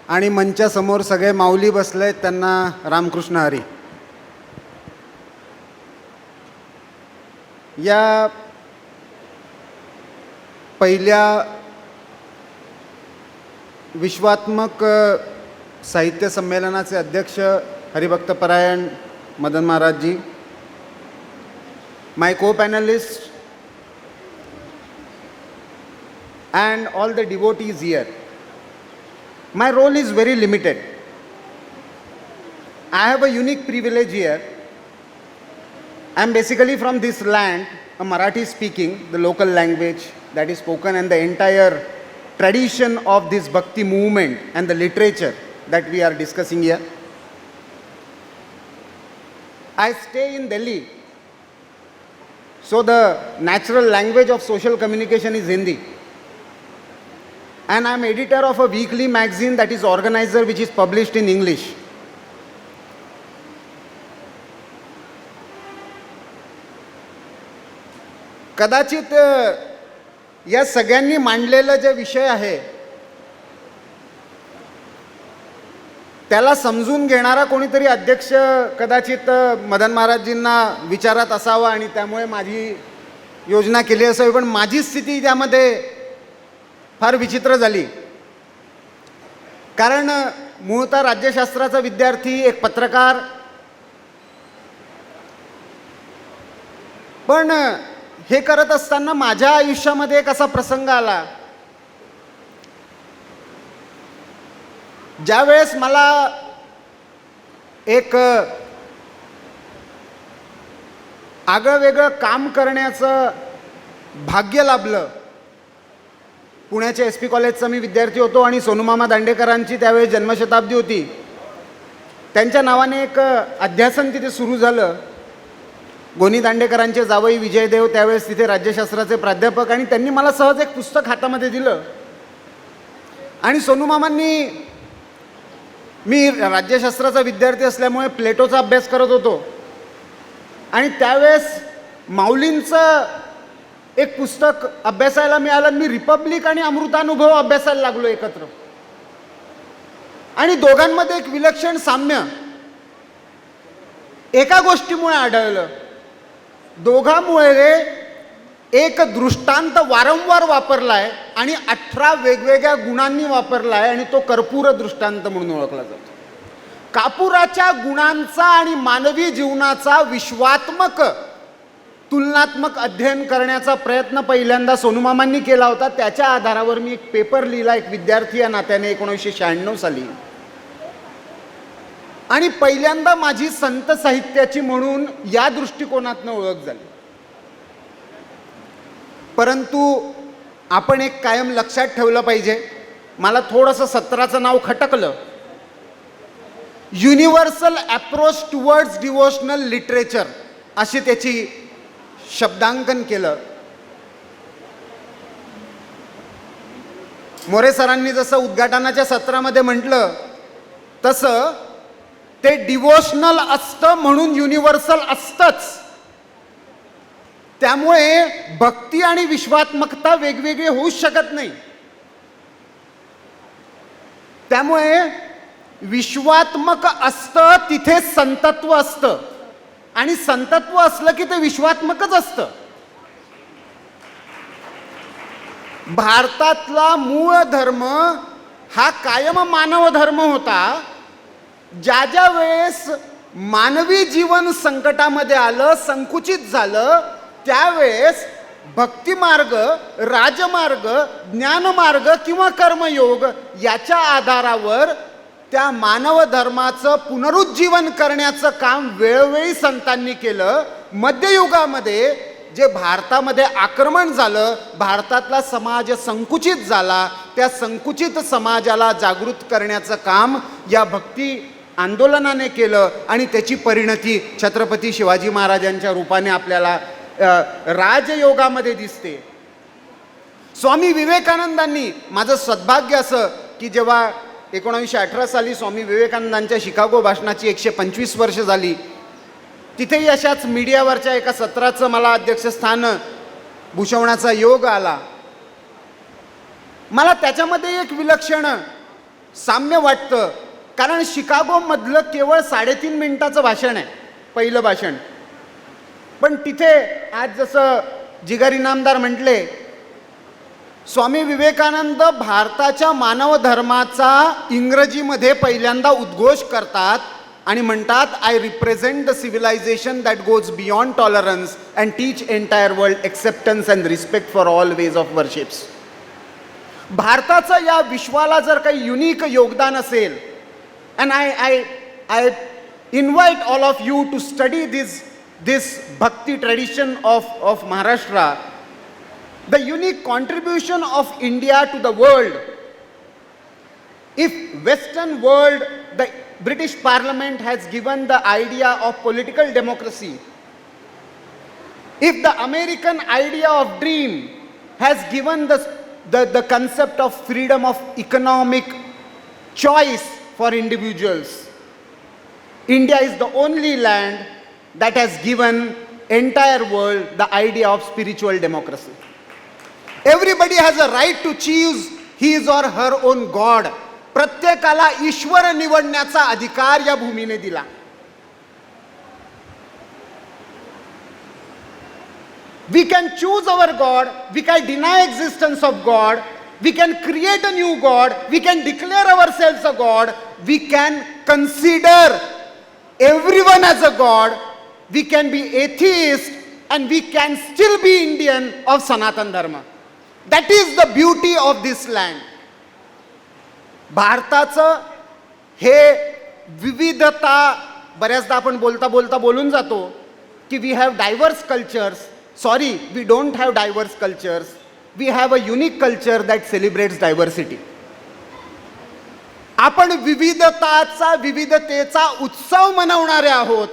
आणि मंचासमोर सगळे माऊली बसले आहेत, त्यांना रामकृष्ण हरी. या पहिल्या विश्वात्मक साहित्य संमेलनाचे अध्यक्ष हरिभक्तपरायण Madan Maharajji, my co-panelists and all the devotees here. My role is very limited. I have a unique privilege here. I am basically from this land, a Marathi speaking, the local language that is spoken in the entire tradition of this bhakti movement and the literature that we are discussing here. I stay in Delhi, so the natural language of social communication is Hindi. And I am editor of a weekly magazine that is Organizer, which is published in English. कदाचित या सगळ्यांनी मांडलेला जे विषय आहे त्याला समजून घेणारा कोणीतरी अध्यक्ष कदाचित मदन महाराजजींना विचारत असावा आणि त्यामुळे माझी योजना केली असावी. पण माझी स्थिती त्यामध्ये फार विचित्र झाली. कारण मूळतः राज्यशास्त्राचा विद्यार्थी, एक पत्रकार, पण हे करत असताना माझ्या आयुष्यामध्ये एक असा प्रसंग आला ज्यावेळेस मला एक आगळं वेगळं काम करण्याचं भाग्य लाभलं. पुण्याच्या SP कॉलेजचा मी विद्यार्थी होतो आणि सोनूमामा दांडेकरांची त्यावेळेस जन्मशताब्दी होती. त्यांच्या नावाने एक अध्यासन तिथे सुरू झालं. गोनी दांडेकरांचे जावई विजयदेव त्यावेळेस तिथे राज्यशास्त्राचे प्राध्यापक, आणि त्यांनी मला सहज एक पुस्तक हातामध्ये दिलं. आणि सोनूमामांनी, मी राज्यशास्त्राचा विद्यार्थी असल्यामुळे प्लेटोचा अभ्यास करत होतो आणि त्यावेळेस माऊलींचं एक पुस्तक अभ्यासायला मिळालं. मी रिपब्लिक आणि अमृतानुभव अभ्यासायला लागलो एकत्र. आणि दोघांमध्ये एक विलक्षण साम्य एका गोष्टीमुळे आढळलं. दोघांमुळे एक दृष्टांत वारंवार वापरलाय आणि 18 वेगवेगळ्या गुणांनी वापरलाय आणि तो कर्पूर दृष्टांत म्हणून ओळखला जातो. कापुराच्या गुणांचा आणि मानवी जीवनाचा विश्वात्मक तुलनात्मक अध्ययन करण्याचा प्रयत्न पहिल्यांदा सोनूमामांनी केला होता. त्याच्या आधारावर मी एक पेपर लिहिला, एक विद्यार्थी या नात्याने 1996 साली. आणि पहिल्यांदा माझी संत साहित्याची म्हणून या दृष्टिकोनातनं ओळख झाली. परंतु आपण एक कायम लक्षात ठेवलं पाहिजे, मला थोडंसं सत्राचं नाव खटकलं. Universal approach towards devotional literature अशी त्याची शब्दांकन केलं. मोरे सरांनी जसं उद्घाटनाच्या सत्रामध्ये म्हटलं तसं ते डिवोशनल असतं म्हणून युनिव्हर्सल असतंच. त्यामुळे भक्ती आणि विश्वात्मकता वेगवेगळी होऊ शकत नाही. त्यामुळे विश्वात्मक असतं तिथे संतत्व असतं आणि संतत्व असलं की ते विश्वात्मकच असतं. भारतातला मूळ धर्म हा कायम मानव धर्म होता. ज्या ज्या वेळेस मानवी जीवन संकटामध्ये आलं, संकुचित झालं, त्यावेळेस भक्तिमार्ग, राजमार्ग, ज्ञानमार्ग किंवा कर्मयोग याच्या आधारावर त्या मानव धर्माचं पुनरुज्जीवन करण्याचं काम वेळोवेळी संतांनी केलं. मध्ययुगामध्ये जे भारतामध्ये आक्रमण झालं, भारतातला समाज संकुचित झाला, त्या संकुचित समाजाला जागृत करण्याचं काम या भक्ती आंदोलनाने केलं आणि त्याची परिणती छत्रपती शिवाजी महाराजांच्या रूपाने आपल्याला राजयोगामध्ये दिसते. स्वामी विवेकानंदांनी, माझं सद्भाग्य असं की जेव्हा 1918 साली स्वामी विवेकानंदांच्या शिकागो भाषणाची 125 वर्ष झाली, तिथेही अशाच मीडियावरच्या एका सत्राचं मला अध्यक्षस्थान भूषवण्याचा योग आला. मला त्याच्यामध्ये एक विलक्षण साम्य वाटतं. कारण शिकागोमधलं केवळ 3.5 मिनिटाचं भाषण आहे, पहिलं भाषण. पण तिथे आज जसं जिगारी नामदार म्हटले, स्वामी विवेकानंद भारताच्या मानव धर्माचा इंग्रजीमध्ये पहिल्यांदा उद्घोष करतात आणि म्हणतात, I represent the civilization that goes beyond tolerance and teach entire world acceptance and respect for all ways of worships. भारताचं या विश्वाला जर काही युनिक योगदान असेल, and I invite all of you to study this bhakti tradition of Maharashtra. the unique contribution of India to the world. If Western world, the British Parliament has given the idea of political democracy, if the American idea of dream has given the concept of freedom of economic choice for individuals, India is the only land that has given entire world the idea of spiritual democracy. Everybody has a right to choose his or her own God. प्रत्येकाला ईश्वर निवडण्याचा अधिकार या भूमीने दिला. We can choose our God, we can deny existence of God, we can create a new God, we can declare ourselves a God, we can consider everyone as a God, we can be atheist, and we can still be Indian of Sanatan Dharma. That is the beauty of this land. भारताचं हे विविधता, बऱ्याचदा आपण बोलता बोलता बोलून जातो की we have diverse cultures. Sorry, we don't have diverse cultures. We have a unique culture that celebrates diversity. आपण विविधतेचा उत्सव मनवणारे आहोत.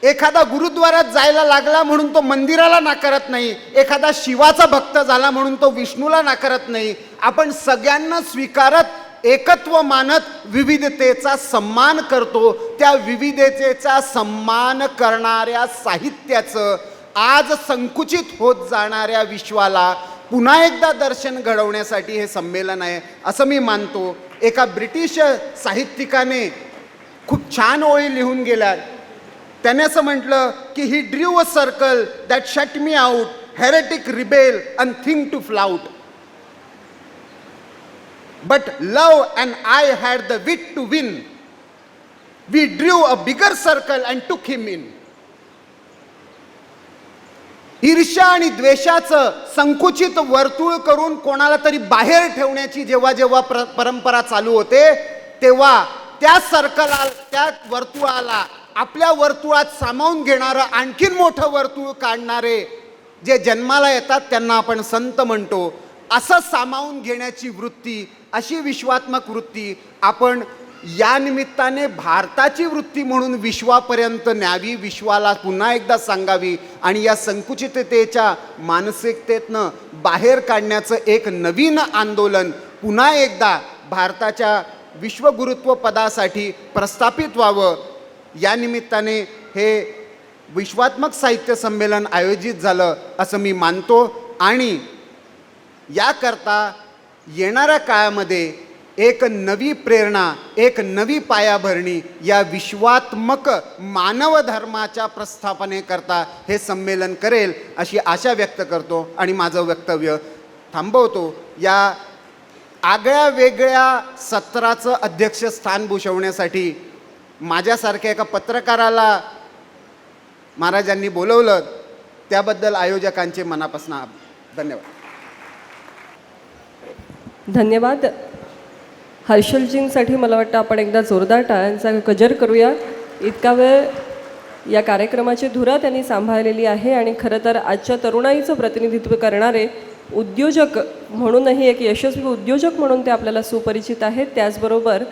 एखादा गुरुद्वारात जायला लागला म्हणून तो मंदिराला नाकारत नाही, एखादा शिवाचा भक्त झाला म्हणून तो विष्णूला नाकारत नाही. आपण सगळ्यांना स्वीकारत, एकत्व मानत विविधतेचा सन्मान करतो. त्या विविधतेचा सन्मान करणाऱ्या साहित्याचं आज संकुचित होत जाणाऱ्या विश्वाला पुन्हा एकदा दर्शन घडवण्यासाठी हे संमेलन आहे असं मी मानतो. एका ब्रिटिश साहित्यिकाने खूप छान ओळी लिहून गेल्या. त्याने असं म्हटलं की he drew a circle that shut me out, heretic rebel and think to flout. But love and I had the wit to win. We drew a bigger circle and took him in. ईर्ष्या आणि द्वेषाचं संकुचित वर्तुळ करून कोणाला तरी बाहेर ठेवण्याची जेव्हा जेव्हा परंपरा चालू होते, तेव्हा त्या सर्कलला, त्या वर्तुळाला आपल्या वर्तुळात सामावून घेणारं आणखीन मोठं वर्तुळ काढणारे जे जन्माला येतात त्यांना आपण संत म्हणतो. असं सामावून घेण्याची वृत्ती, अशी विश्वात्मक वृत्ती आपण या निमित्ताने भारताची वृत्ती म्हणून विश्वापर्यंत न्यावी, विश्वाला पुन्हा एकदा सांगावी आणि या संकुचिततेच्या मानसिकतेतनं बाहेर काढण्याचं एक नवीन आंदोलन पुन्हा एकदा भारताच्या विश्वगुरुत्व पदासाठी प्रस्थापित व्हावं. या निमित्ताने हे विश्वात्मक साहित्य संमेलन आयोजित झालं असं मी मानतो. आणि याकरता येणाऱ्या काळामध्ये एक नवी प्रेरणा, एक नवी पायाभरणी या विश्वात्मक मानव धर्माच्या प्रस्थापनेकरता हे संमेलन करेल अशी आशा व्यक्त करतो आणि माझं वक्तव्य थांबवतो. या आगळ्या वेगळ्या सत्राचं अध्यक्षस्थान भूषवण्यासाठी माझ्यासारख्या एका पत्रकाराला महाराजांनी बोलवलं, त्याबद्दल आयोजकांचे मनापासून धन्यवाद. धन्यवाद. हर्षलजींसाठी मला वाटतं आपण एकदा जोरदार टाळ्यांचा गजर करूया. इतका वेळ या कार्यक्रमाची धुरा त्यांनी सांभाळलेली आहे आणि खरं तर आजच्या तरुणाईचं प्रतिनिधित्व करणारे उद्योजक म्हणूनही एक यशस्वी उद्योजक म्हणून ते आपल्याला सुपरिचित आहेत. त्याचबरोबर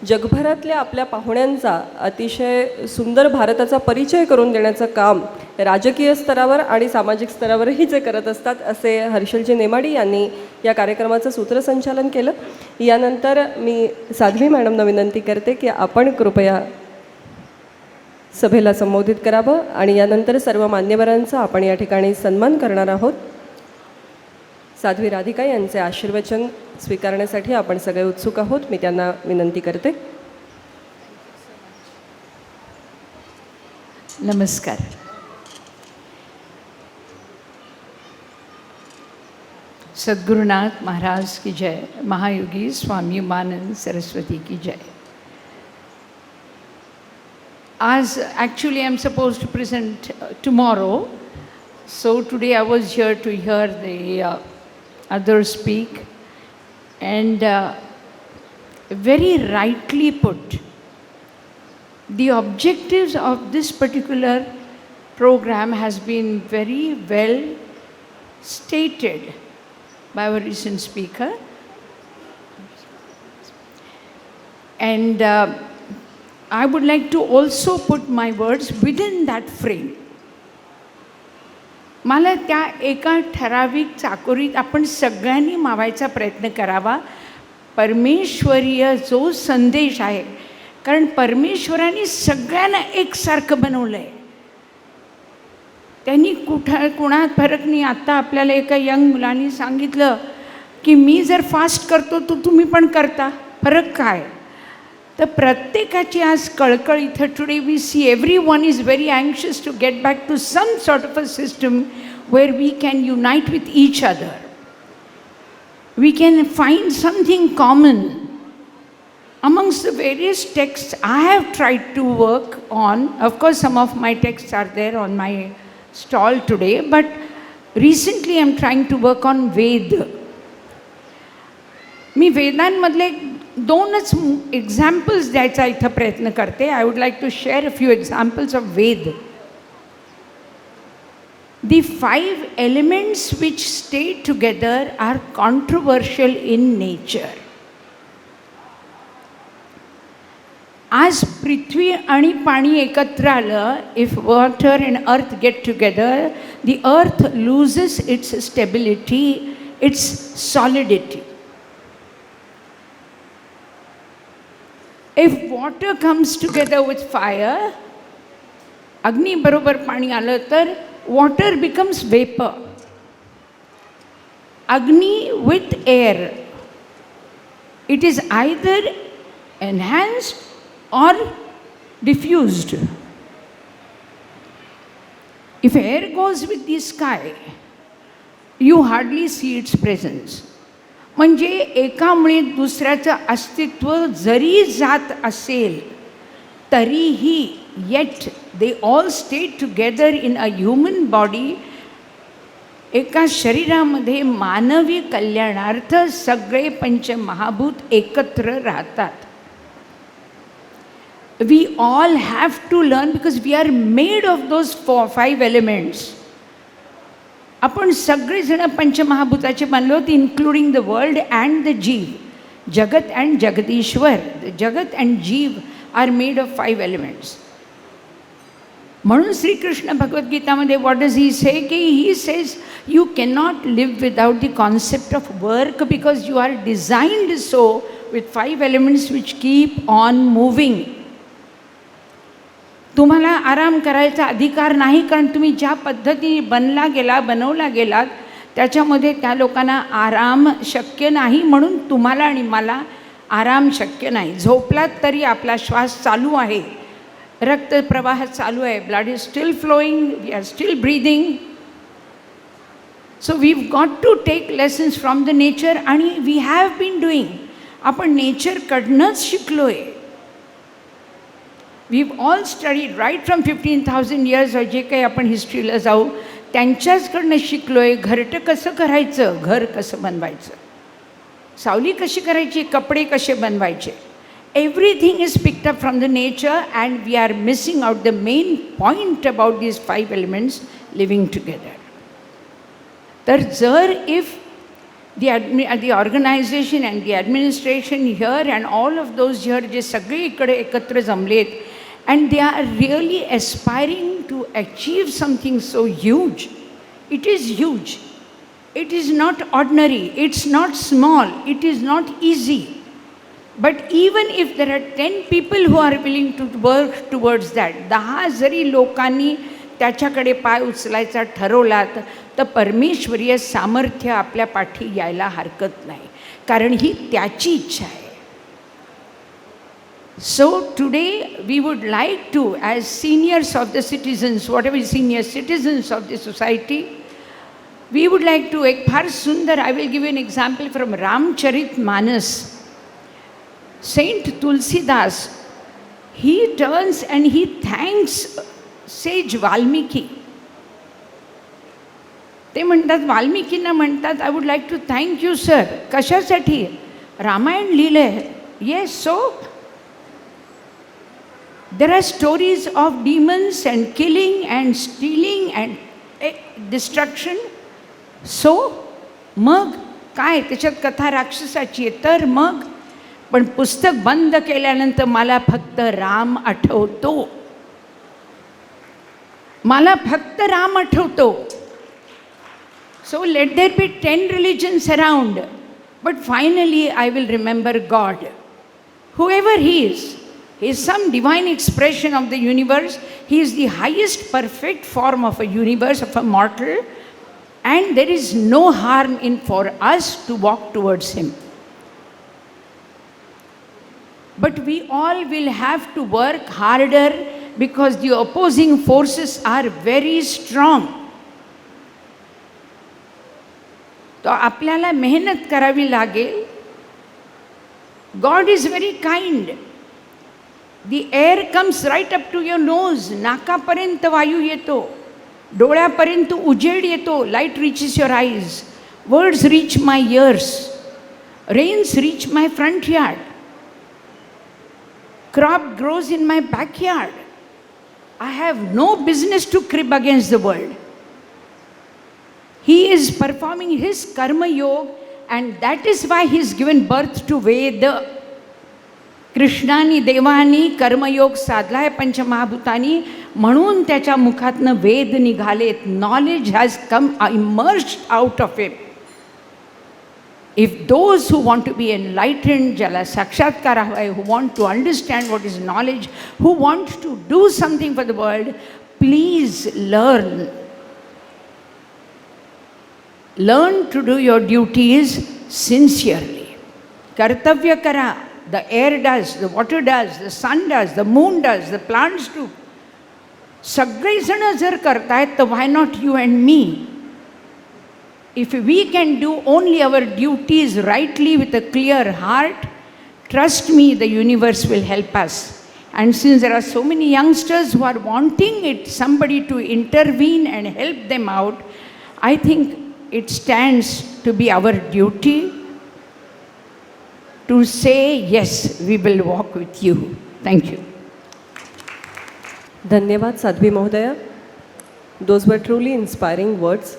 जगभरातल्या आपल्या पाहुण्यांचा अतिशय सुंदर भारताचा परिचय करून देण्याचं काम राजकीय स्तरावर आणि सामाजिक स्तरावरही जे करत असतात असे हर्षलजी नेमाडी यांनी या कार्यक्रमाचं सूत्रसंचालन केलं. यानंतर मी साध्वी मॅडमना विनंती करते की आपण कृपया सभेला संबोधित करावं आणि यानंतर सर्व मान्यवरांचा आपण या ठिकाणी सन्मान करणार आहोत. साध्वी राधिका यांचे आशीर्वचन स्वीकारण्यासाठी आपण सगळे उत्सुक आहोत. मी त्यांना विनंती करते. नमस्कार. सद्गुरुनाथ महाराज की जय. महायोगी स्वामी उमानंद सरस्वती की जय. As actually I'm supposed to present tomorrow, so today I was here to hear the others speak, and very rightly put, the objectives of this particular program has been very well stated by our recent speaker. And I would like to also put my words within that frame. मला त्या एका ठराविक चाकोरीत आपण सगळ्यांनी मावायचा प्रयत्न करावा. परमेश्वरीय जो संदेश आहे, कारण परमेश्वराने सगळ्यांना एकसारखं बनवलं आहे. त्यांनी कुणात फरक नाही. आत्ता आपल्याला एका यंग मुलांनी सांगितलं की मी जर फास्ट करतो तर तुम्ही पण करता, फरक काय? तर प्रत्येकाची आज कळकळ इथं. Today we see everyone is very anxious to get back to some sort of a system where we can unite with each other. We can find something common. Amongst the various texts I have tried to work on, of course some of my texts are there on my stall today, but recently I am trying to work on Ved. मी वेदांमधले दोनच examples द्यायचा इथं प्रयत्न करते. I would like to share a few examples of Ved. The 5 elements which stay together are controversial in nature. आज पृथ्वी आणि पाणी एकत्र आलं, if water and earth get together, the earth loses its stability, its solidity. If water comes together with fire, अग्नी बरोबर पाणी आलं तर वॉटर बिकम्स वेपर. अग्नी with air, it is either enhanced or diffused. If air goes with the sky, you hardly see its presence. म्हणजे एकामुळे दुसऱ्याचं अस्तित्व जरी जात असेल तरीही yet they all stay together in a human body. एका शरीरामध्ये मानवी कल्याणार्थ सगळे पंचमहाभूत एकत्र राहतात. We all have to learn because we are made of those 5 elements. आपण सगळेजण पंचमहाभूताचे बनलो आहोत, including the world and the जीव. जगत अँड जगदीश्वर, जगत अँड जीव आर मेड ऑफ 5 एलिमेंट्स. म्हणून श्रीकृष्ण भगवद्गीतामध्ये व्हॉट डज ही से, की he says you cannot live without the concept of work because you are designed so with 5 elements which keep on moving. तुम्हाला आराम करायचा अधिकार नाही, कारण तुम्ही ज्या पद्धतीने बनवला गेलात त्याच्यामध्ये त्या लोकांना आराम शक्य नाही. म्हणून तुम्हाला आणि मला आराम शक्य नाही. झोपलात तरी आपला श्वास चालू आहे, रक्तप्रवाह चालू आहे, blood is still flowing, we are still breathing. So we got to take lessons from the nature. आणि वी हॅव बीन डुईंग. आपण नेचरकडनंच शिकलो आहे. We all studied right from 15,000 years, जे काही आपण हिस्ट्रीला जाऊ त्यांच्याचकडनं शिकलो आहे. घरटं कसं करायचं, घर कसं बनवायचं, सावली कशी करायची, कपडे कसे बनवायचे. Everything is picked up from the nature and we are missing out the main point about these 5 elements living together. तर जर if the organization and the administration here and all of those here जे सगळे इकडे एकत्र जमलेत and they are really aspiring to achieve something so huge. It is huge. It is not ordinary. It's not small. It is not easy. But even if there are 10 people who are willing to work towards that, 10 जरी लोकांनी त्याच्याकडे पाय उचलायचा ठरवलात तर परमेश्वरीय सामर्थ्य आपल्या पाठी यायला हरकत नाही, कारण ही त्याची इच्छा आहे. So today we would like to as seniors of the citizens, whatever senior citizens of the society, we would like to एक फार सुंदर, I will give an example from Ramcharit Manas. Saint Tulsidas, he turns and he thanks sage Valmiki. ते म्हणतात, वाल्मिकींना म्हणतात, I would like to thank you sir. कशासाठी? रामायण लिहिलं आहे. Yes, so there are stories of demons and killing and stealing and destruction. So मग काय त्याच्यात कथा राक्षसाची आहे तर मग, पण पुस्तक बंद केल्यानंतर मला फक्त राम आठवतो, मला फक्त राम आठवतो. So let there be 10 religions around, but finally I will remember God. Whoever He is some divine expression of the universe. He is the highest perfect form of a universe, of a mortal, and there is no harm in for us to walk towards Him. But we all will have to work harder because the opposing forces are very strong. तो आपल्याला मेहनत करावी लागेल. God is very kind. The air comes right up to your nose. नाकापर्यंत वायू येतो, डोळ्यापर्यंत उजेड येतो. Light reaches your eyes. Words reach my ears. Rains reach my front yard. Crop grows in my backyard. I have no business to crib against the world. He is performing his karma yoga, and that is why he is given birth to Veda. Krishnani देवानी कर्मयोग साधलाय पंचमहाभूतानी, म्हणून त्याच्या मुखातनं वेद निघालेत. Knowledge has come emerged out of him. If those who want to be enlightened, ज्याला साक्षात्कार हवा आहे, who want to understand what is knowledge, who want to do something for the world, please learn. Learn to do your duties sincerely. कर्तव्य करा. The air does, the water does, the sun does, the moon does, the plants do. सगळेजण जर करतायत तर why not you and me? If we can do only our duties rightly with a clear heart, trust me, the universe will help us. And since there are so many youngsters who are wanting it, somebody to intervene and help them out, I think it stands to be our duty to say, yes, we will walk with you. Thank you. धन्यवाद साध्वी महोदया. Those were truly inspiring words.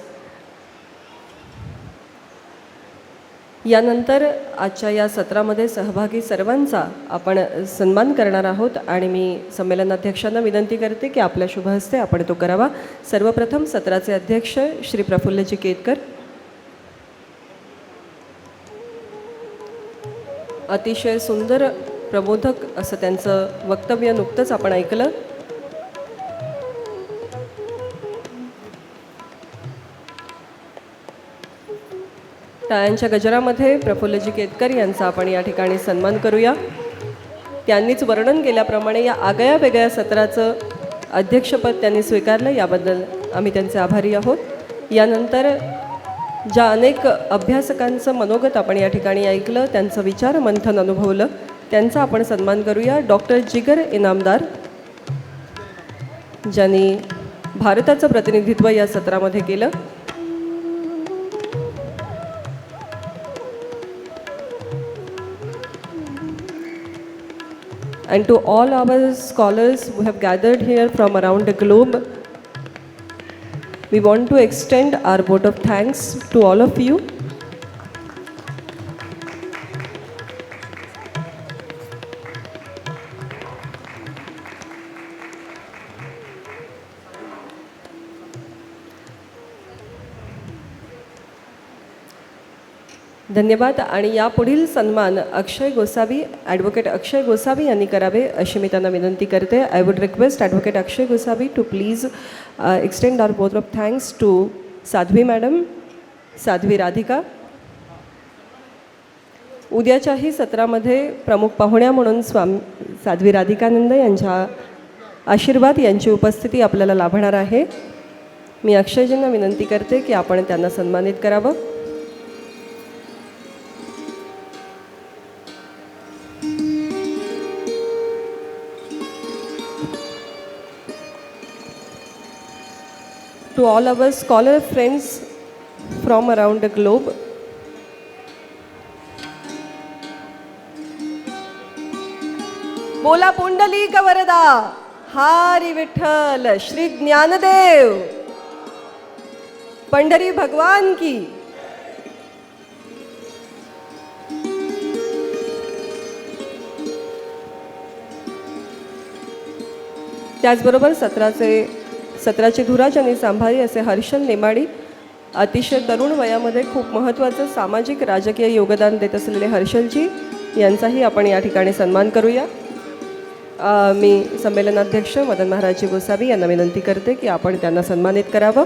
यानंतर आजच्या या सत्रामध्ये सहभागी सर्वांचा आपण सन्मान करणार आहोत आणि मी संमेलनाध्यक्षांना विनंती करते की आपल्या शुभ हस्ते आपण तो करावा. सर्वप्रथम सत्राचे अध्यक्ष श्री प्रफुल्लजी केतकर. अतिशय सुंदर प्रबोधक असं त्यांचं वक्तव्य नुकतंच आपण ऐकलं. टाळ्यांच्या गजरामध्ये प्रफुल्लजी केतकर यांचा आपण या ठिकाणी सन्मान करूया. त्यांनीच वर्णन केल्याप्रमाणे या आगळ्या वेगळ्या सत्राचं अध्यक्षपद त्यांनी स्वीकारलं, याबद्दल आम्ही त्यांचे आभारी आहोत. यानंतर ज्या अनेक अभ्यासकांचं मनोगत आपण या ठिकाणी ऐकलं, त्यांचं विचार मंथन अनुभवलं, त्यांचा आपण सन्मान करूया. डॉक्टर जिगर इनामदार, ज्यांनी भारताचं प्रतिनिधित्व या सत्रामध्ये केलं. And to all our scholars who have gathered here from around the globe, we want to extend our vote of thanks to all of you. धन्यवाद. आणि यापुढील सन्मान अक्षय गोसावी, ॲडव्होकेट अक्षय गोसावी यांनी करावे अशी मी त्यांना विनंती करते. I would request advocate Akshay Gosavi to please extend our both of thanks to Sadhvi madam, Sadhvi Radhika. उद्याच्याही सत्रामध्ये प्रमुख पाहुण्या म्हणून साध्वी राधिकानंद यांच्या आशीर्वाद यांची उपस्थिती आपल्याला लाभणार आहे. मी अक्षयजींना विनंती करते की आपण त्यांना सन्मानित करावं. To all our scholar friends from around the globe, बोला पुंडलिक वरदा हरी विठ्ठल श्री ज्ञानदेव. पंढरी भगवान की. त्याचबरोबर सत्राची धुरा ज्यांनी सांभाळली असे हर्षल नेमाडी, अतिशय तरुण वयामध्ये खूप महत्त्वाचं सामाजिक राजकीय योगदान देत असलेले हर्षलजी यांचाही आपण या ठिकाणी सन्मान करूया. मी संमेलनाध्यक्ष मदन महाराजजी गोसावी यांना विनंती करते की आपण त्यांना सन्मानित करावं.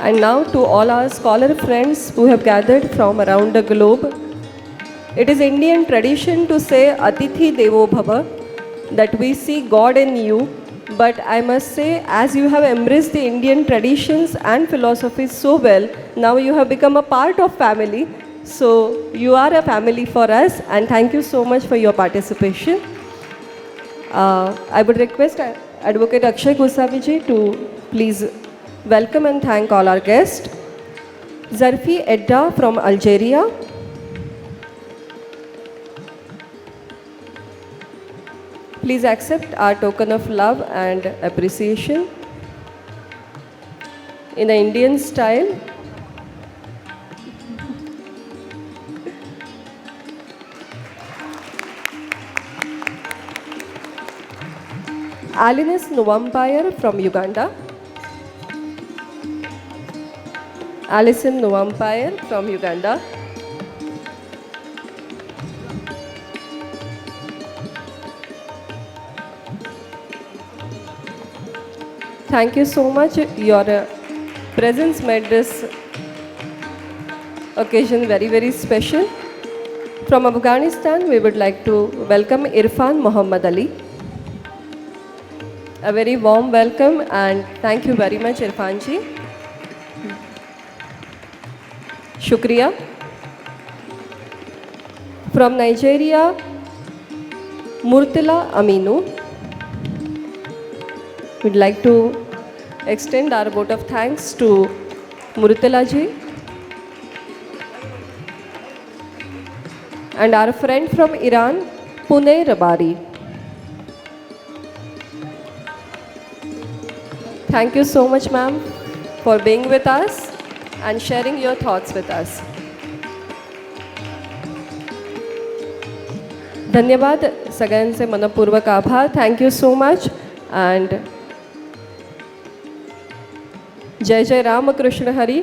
And now to all our scholar friends who have gathered from around the globe, it is Indian tradition to say Atithi Devo Bhava, that we see God in you. But I must say, as you have embraced the Indian traditions and philosophies so well, now you have become a part of family. So you are a family for us, and thank you so much for your participation. I would request Advocate Akshay Gosavi ji to please welcome and thank all our guests. Zarfi Edda from Algeria. Please accept our token of love and appreciation in the Indian style. Alinis Nuwampire from Uganda. Alison Nuwampire from Uganda. Thank you so much. Your presence made this occasion very, very special. From Afghanistan, we would like to welcome Irfan Muhammad Ali. A very warm welcome and thank you very much, Irfan ji. Shukriya. From Nigeria, Murtala Aminu. We'd like to extend our vote of thanks to Murtala ji. And our friend from Iran, Pune Rabari. Thank you so much, ma'am, for being with us and sharing your thoughts with us. धन्यवाद सगळ्यांचे मनपूर्वक आभार. Thank you so much and जय जय रामकृष्ण हरी.